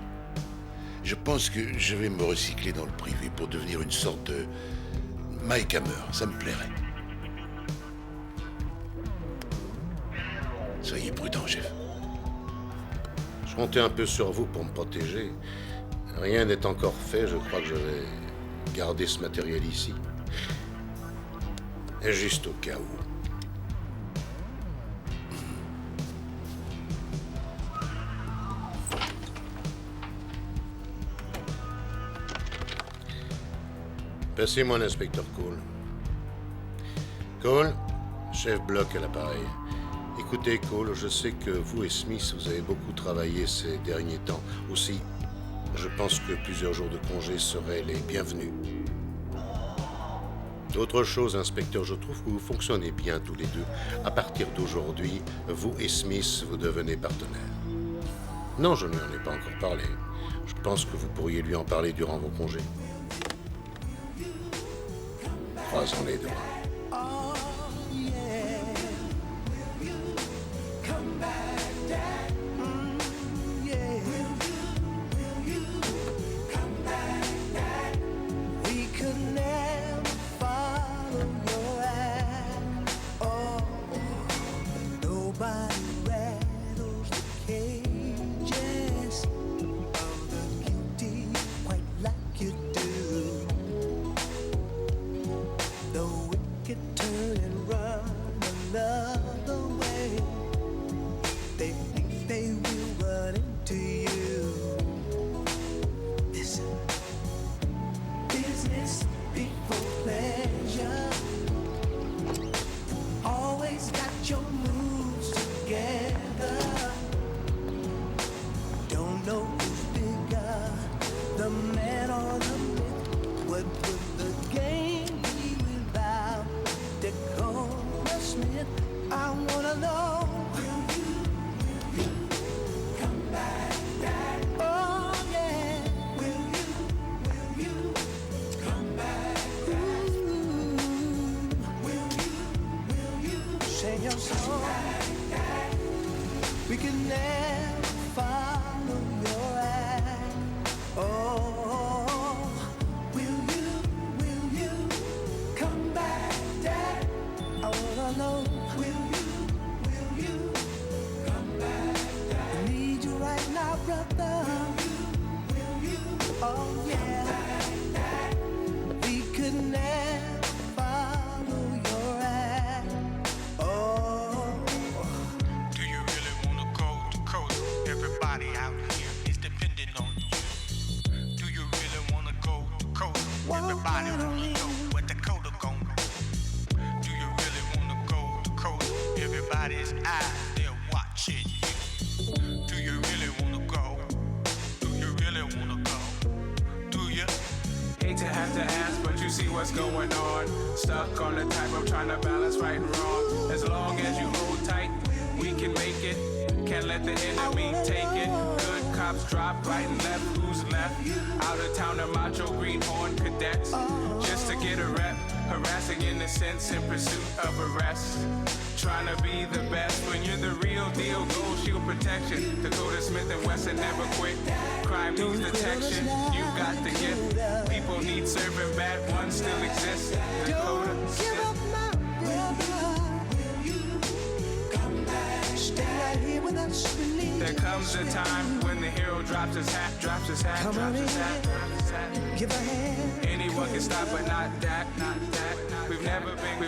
S1: Je pense que je vais me recycler dans le privé pour devenir une sorte de Mike Hammer. Ça me plairait. Soyez prudent, chef.
S7: Je comptais un peu sur vous pour me protéger. Rien n'est encore fait, je crois que je vais garder ce matériel ici. Et juste au cas où. Passez-moi l'inspecteur Cole. Cole, chef bloc à l'appareil. Écoutez, Cole, je sais que vous et Smith, vous avez beaucoup travaillé ces derniers temps. Aussi, je pense que plusieurs jours de congé seraient les bienvenus. Autre chose, inspecteur, je trouve que vous fonctionnez bien tous les deux. À partir d'aujourd'hui, vous et Smith, vous devenez partenaires. Non, je ne lui en ai pas encore parlé. Je pense que vous pourriez lui en parler durant vos congés. Croisons les doigts.
S11: We can never follow your act. Oh, will you come back, Dad? I wanna know, will you come back, Dad? I need you right now, brother. Will you, oh yeah. Come back, Dad?
S16: see what's going on. Stuck on the tightrope trying to balance right and wrong. As long as you hold tight, we can make it. Can't let the enemy take it. Good cops drop right and left. Who's left? Out of town, the macho greenhorn cadets. Just to get a rep. Harassing innocents in pursuit of arrest. Trying to be the best when you're the real deal. Gold shield protection. Dakota Smith and Wesson never quit. Crime needs detection. You got the gift. People need serving. Bad ones still exist. Dakota Smith. There comes a time when the hero drops his hat, drops his hat, drops his hat, drops his hat. Give a hand. Anyone can stop, but not that, not that. We've never been